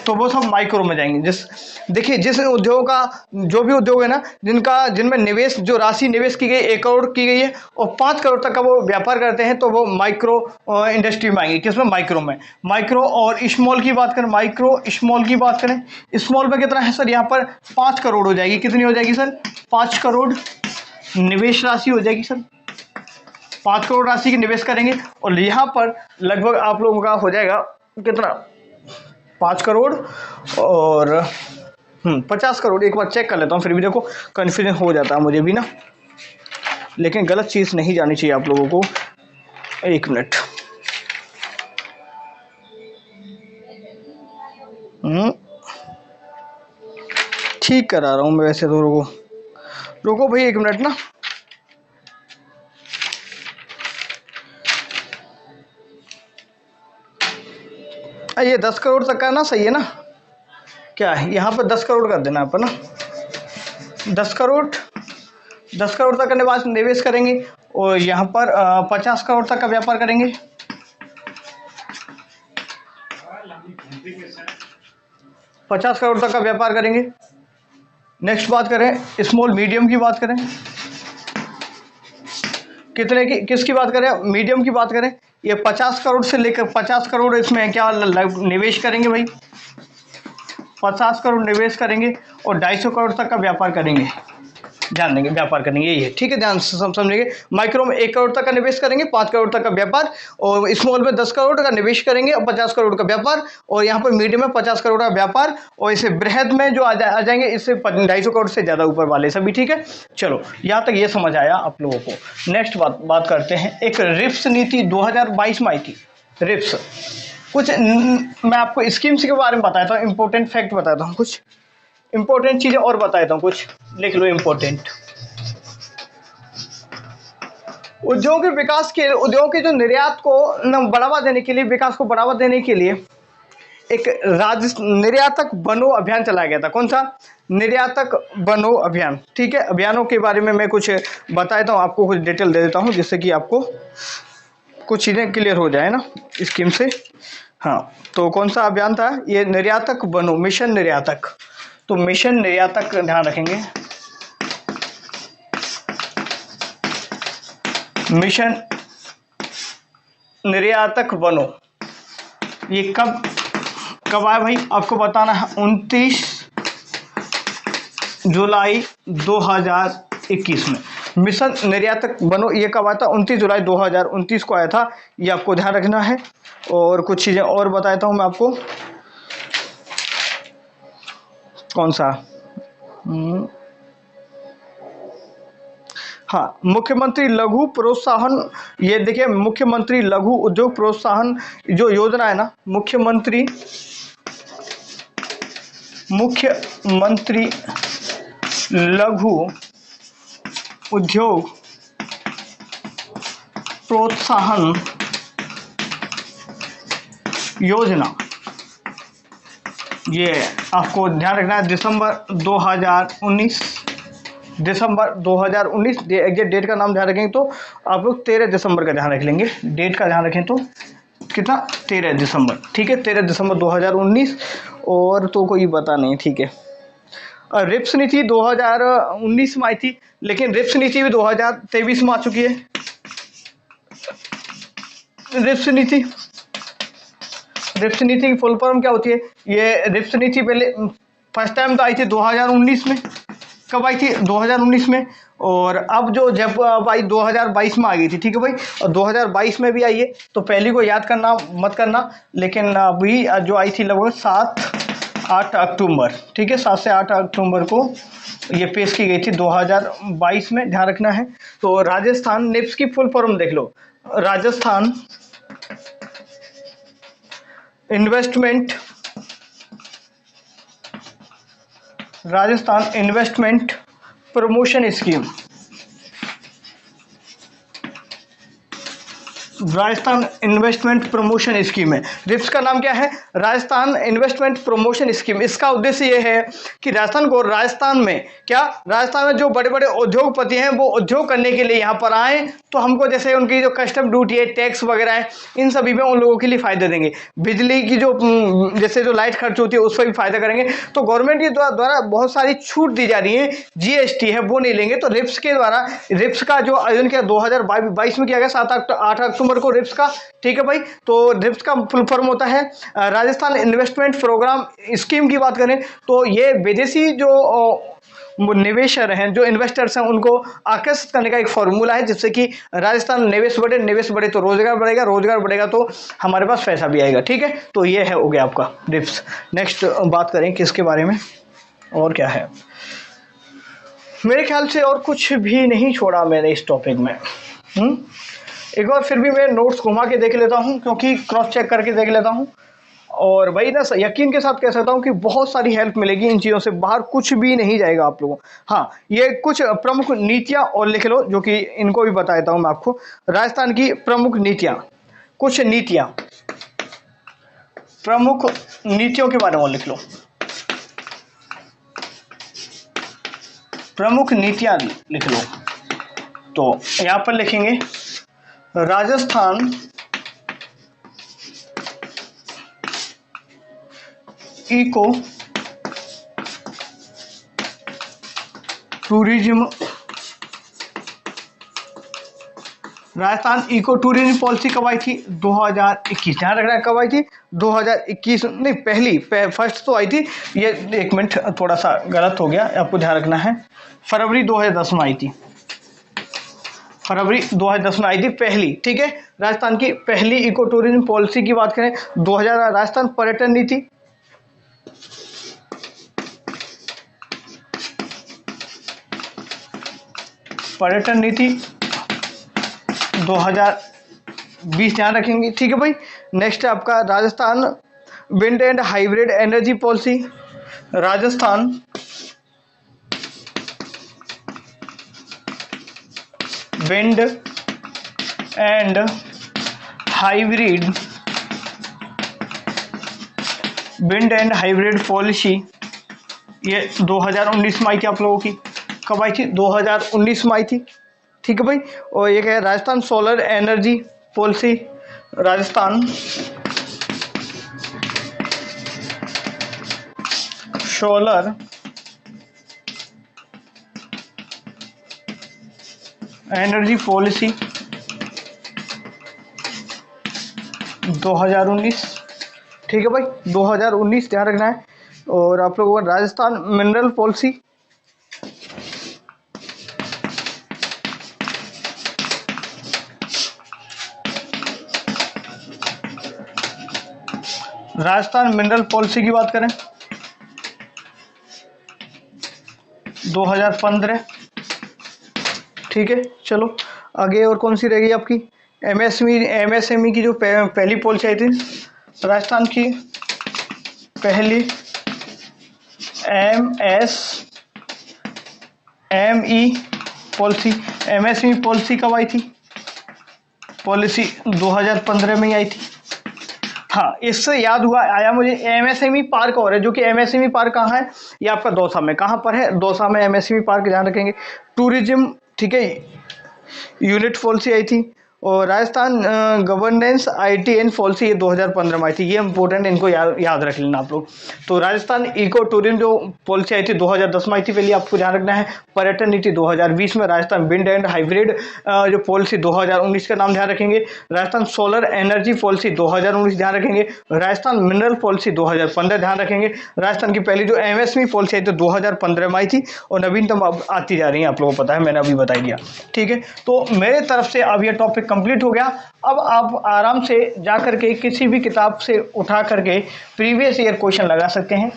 तो वो सब माइक्रो में जाएंगे। देखिए जिस उद्योग का, जो भी उद्योग है ना, जिनमें निवेश, जो राशि निवेश की गई 1 करोड़ की गई है और 5 करोड़ तक का वो व्यापार करते हैं, तो वो माइक्रो इंडस्ट्री में आएंगे। किसमें? माइक्रो में। माइक्रो और स्मॉल की बात करें, माइक्रो स्मॉल की बात करें, स्मॉल में कितना है सर? यहाँ पर 5 करोड़ हो जाएगी। कितनी हो जाएगी सर? 5 करोड़ निवेश राशि हो जाएगी सर। 5 करोड़ राशि की निवेश करेंगे और यहाँ पर लगभग आप लोगों का हो जाएगा कितना? 5 करोड़ और 50 करोड़। एक बार चेक कर लेता हूँ, फिर भी देखो कन्फ्यूजन हो जाता है मुझे भी ना, लेकिन गलत चीज़ नहीं जानी चाहिए आप लोगों को। 1 मिनट, ठीक करा रहा हूँ मैं वैसे तो। रुको भाई 1 मिनट ना। ये 10 करोड़ तक का ना, सही है ना? क्या है यहाँ पर 10 करोड़ कर देना आप ना, 10 करोड़ तक का निवेश करेंगे और यहाँ पर 50 करोड़ तक का व्यापार करेंगे। 50 करोड़ तक का व्यापार करेंगे। नेक्स्ट बात करें स्मॉल मीडियम की बात करें, कितने की, किसकी बात करें? मीडियम की बात करें। ये 50 करोड़ से लेकर 50 करोड़ इसमें क्या निवेश करेंगे भाई? 50 करोड़ निवेश करेंगे और 250 करोड़ तक का व्यापार करेंगे। ध्यान देंगे, व्यापार करेंगे, यही है, ठीक है, ध्यान से समझेंगे। माइक्रो में 1 करोड़ तक का निवेश करेंगे, 5 करोड़ तक का व्यापार, और स्मॉल में 10 करोड़ का निवेश करेंगे और 50 करोड़ का व्यापार, और यहाँ पर मीडियम में 50 करोड़ का व्यापार, और इसे बृहद में जो आ जाएंगे इससे 250 करोड़ से ज़्यादा ऊपर वाले सभी, ठीक है। चलो यहाँ तक ये समझ आया आप लोगों को। नेक्स्ट बात करते हैं, एक रिप्स नीति 2022 में आई थी। रिप्स कुछ मैं आपको स्कीम्स के बारे में बताता हूँ, इंपॉर्टेंट फैक्ट बताता हूँ, कुछ इंपॉर्टेंट चीजें और बताता हूँ, कुछ लिख लो इंपॉर्टेंट। उद्योग के विकास के, उद्योग के जो निर्यात को बढ़ावा देने के लिए, विकास को बढ़ावा देने के लिए एक निर्यातक बनो अभियान चलाया गया था। कौन सा? निर्यातक बनो अभियान, ठीक है। अभियानों के बारे में मैं कुछ बताता हूँ आपको, कुछ डिटेल दे देता हूँ जिससे कि आपको कुछ चीज़ें क्लियर हो जाए ना स्कीम से। हाँ, तो कौन सा अभियान था ये? निर्यातक बनो, मिशन निर्यातक। तो मिशन निर्यातक ध्यान रखेंगे, मिशन निर्यातक बनो। ये कब आया भाई? आपको बताना है 29 जुलाई 2021 में। मिशन निर्यातक बनो ये कब आया था? 29 जुलाई 2029 को आया था, ये आपको ध्यान रखना है। और कुछ चीज़ें और बताता हूँ मैं आपको। कौन सा? हाँ, मुख्यमंत्री लघु प्रोत्साहन, ये देखिए मुख्यमंत्री लघु उद्योग प्रोत्साहन जो योजना है ना, मुख्यमंत्री लघु उद्योग प्रोत्साहन योजना, ये आपको ध्यान रखना है। दिसंबर 2019 एग्जैक्ट डेट का नाम ध्यान रखेंगे तो आप लोग 13 दिसंबर का ध्यान रख लेंगे। डेट का ध्यान रखें तो कितना? 13 दिसंबर, ठीक है, 13 दिसंबर 2019। और तो कोई पता नहीं, ठीक है। रिप्स नीति 2019 में आई थी, लेकिन रिप्स नीति भी 2023 में आ चुकी है। रिप्स नीति की फुल फॉर्म क्या होती है? ये रिप्स नीति पहले फर्स्ट टाइम तो आई थी 2019 में। कब आई थी? 2019 में। और अब जो जब आई 2022 में आ गई थी, ठीक है भाई, और 2022 में भी आई है, तो पहली को याद करना मत करना, लेकिन अभी जो आई थी लगभग 7-8 अक्टूबर, ठीक है, 7 से 8 अक्टूबर को ये पेश की गई थी 2022 में, ध्यान रखना है। तो राजस्थान निप्स की फुल फॉर्म देख लो, Rajasthan investment promotion scheme, Rajasthan investment promotion scheme है। रिप्स का नाम क्या है? Rajasthan investment promotion scheme. इसका उद्देश्य ये है कि राजस्थान में जो बड़े बड़े उद्योगपति हैं वो उद्योग करने के लिए यहाँ पर आए, तो हमको जैसे उनकी जो कस्टम ड्यूटी है, टैक्स वगैरह है, इन सभी में उन लोगों के लिए फायदे देंगे। बिजली की जो जैसे जो लाइट खर्च होती है उस पर भी फायदा करेंगे। तो गवर्नमेंट के द्वारा बहुत सारी छूट दी जा रही है, जीएसटी है वो नहीं लेंगे। तो रिप्स के द्वारा, रिप्स का जो आयोजन किया 2022 में किया गया 7-8 अक्टूबर को रिप्स का, ठीक है भाई। तो रिप्स का फुल फॉर्म होता है राजस्थान इन्वेस्टमेंट प्रोग्राम स्कीम। की बात करें तो ये विदेशी जो निवेशक हैं, जो इन्वेस्टर्स हैं, उनको आकर्षित करने का एक फॉर्मूला है, जिससे कि राजस्थान निवेश बढ़े तो रोजगार बढ़ेगा तो हमारे पास पैसा भी आएगा, ठीक है। तो ये है हो गया आपका रिप्स। नेक्स्ट बात करें किसके बारे में, और क्या है? मेरे ख्याल से और कुछ भी नहीं छोड़ा मैंने इस टॉपिक में। एक बार फिर भी मैं नोट्स घुमा के देख लेता हूँ, क्योंकि क्रॉस चेक करके देख लेता हूँ, और भाई ना यकीन के साथ कह सकता हूँ कि बहुत सारी हेल्प मिलेगी इन चीज़ों से, बाहर कुछ भी नहीं जाएगा आप लोगों। हाँ, ये कुछ प्रमुख नीतियाँ और लिख लो, जो कि इनको भी बता देता हूँ मैं आपको। राजस्थान की प्रमुख नीतियाँ, कुछ नीतियाँ प्रमुख नीतियों के बारे में लिख लो, प्रमुख नीतियां लिख लो। तो यहां पर लिखेंगे Rajasthan eco tourism, Rajasthan eco tourism policy कब आई थी? 2021। ध्यान रखना कब आई थी? 2021 नहीं, पहली फर्स्ट तो आई थी, ये एक मिनट थोड़ा सा गलत हो गया, आपको ध्यान रखना है। फरवरी 2010 में आई थी, फरवरी 2010 में आई थी पहली, ठीक है। राजस्थान की पहली इको टूरिज्म पॉलिसी की बात करें 2000, राजस्थान पर्यटन नीति, पर्यटन नीति 2020 ध्यान रखेंगे, ठीक है भाई। नेक्स्ट है आपका Rajasthan wind and hybrid energy policy, Rajasthan wind and hybrid policy, ये 2019 में आई थी आप लोगों की। कब आई थी? 2019 में आई थी, ठीक है भाई। और ये क्या है? Rajasthan solar energy policy, Rajasthan solar energy policy 2019, ठीक है भाई, 2019 ध्यान रखना है। और आप लोगों को Rajasthan mineral policy, Rajasthan mineral policy की बात करें 2015, ठीक है। चलो आगे और कौन सी रहेगी आपकी? एमएसएमई की जो पहली पॉलिसी आई थी, राजस्थान की पहली एमएसएमई पॉलिसी कब आई थी? पॉलिसी 2015 में ही आई थी। हाँ, इससे याद हुआ आया मुझे, एमएसएमई पार्क और है, जो कि एमएसएमई पार्क कहाँ है? ये आपका दौसा में। कहाँ पर है? दौसा में एमएसएमई पार्क, ध्यान रखेंगे। टूरिज्म, ठीक है, यूनिट पॉलिसी आई थी। और Rajasthan governance IT and policy, ये 2015 में आई थी। ये इंपॉर्टेंट, इनको याद रख लेना आप लोग। तो राजस्थान इको टूरिज्म जो पॉलिसी आई थी 2010 में आई थी, पहले आपको ध्यान रखना है। पर्यटन नीति 2020 में, राजस्थान विंड एंड हाइब्रिड जो पॉलिसी 2019 का नाम ध्यान रखेंगे। राजस्थान सोलर एनर्जी पॉलिसी 2019 ध्यान रखेंगे। राजस्थान मिनरल पॉलिसी 2015 ध्यान रखेंगे। राजस्थान की पहली जो एमएसएमई पॉलिसी आई थी 2015 में आई थी, और नवीनतम अब आती जा रही है, आप लोगों को पता है, मैंने अभी बता दिया, ठीक है। तो मेरे तरफ से अब यह टॉपिक कंप्लीट हो गया। अब आप आराम से जा करके किसी भी किताब से उठा करके प्रीवियस ईयर क्वेश्चन लगा सकते हैं।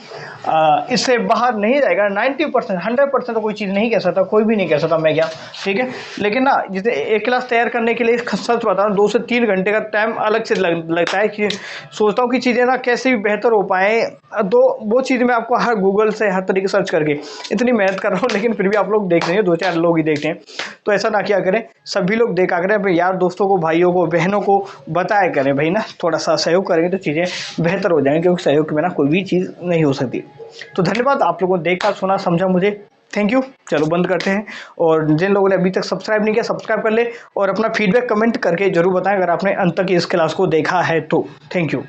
इससे बाहर नहीं जाएगा। 90%, 100% तो कोई चीज़ नहीं कह सकता, कोई भी नहीं कह सकता मैं क्या, ठीक है। लेकिन ना, जैसे एक क्लास तैयार करने के लिए सच बता रहा हूँ 2 से 3 घंटे का टाइम अलग से लगता है, कि सोचता हूँ कि चीज़ें ना कैसे भी बेहतर हो पाएँ। तो वो चीज़ मैं आपको हर गूगल से हर तरीके सर्च करके इतनी मेहनत कर रहा हूँ, लेकिन फिर भी आप लोग देख रहे हैं, 2-4 लोग ही देखते हैं। तो ऐसा ना किया करें, सभी लोग देखा करें, अपने यार दोस्तों को, भाइयों को, बहनों को बताया करें भाई ना। थोड़ा सा सहयोग करेंगे तो चीज़ें बेहतर हो जाएंगी, क्योंकि सहयोग के बिना कोई भी चीज़ नहीं हो सकती। तो धन्यवाद आप लोगों ने देखा, सुना, समझा मुझे, थैंक यू। चलो बंद करते हैं। और जिन लोगों ने अभी तक सब्सक्राइब नहीं किया, सब्सक्राइब कर ले, और अपना फीडबैक कमेंट करके जरूर बताएं अगर आपने अंत तक इस क्लास को देखा है तो। Thank you.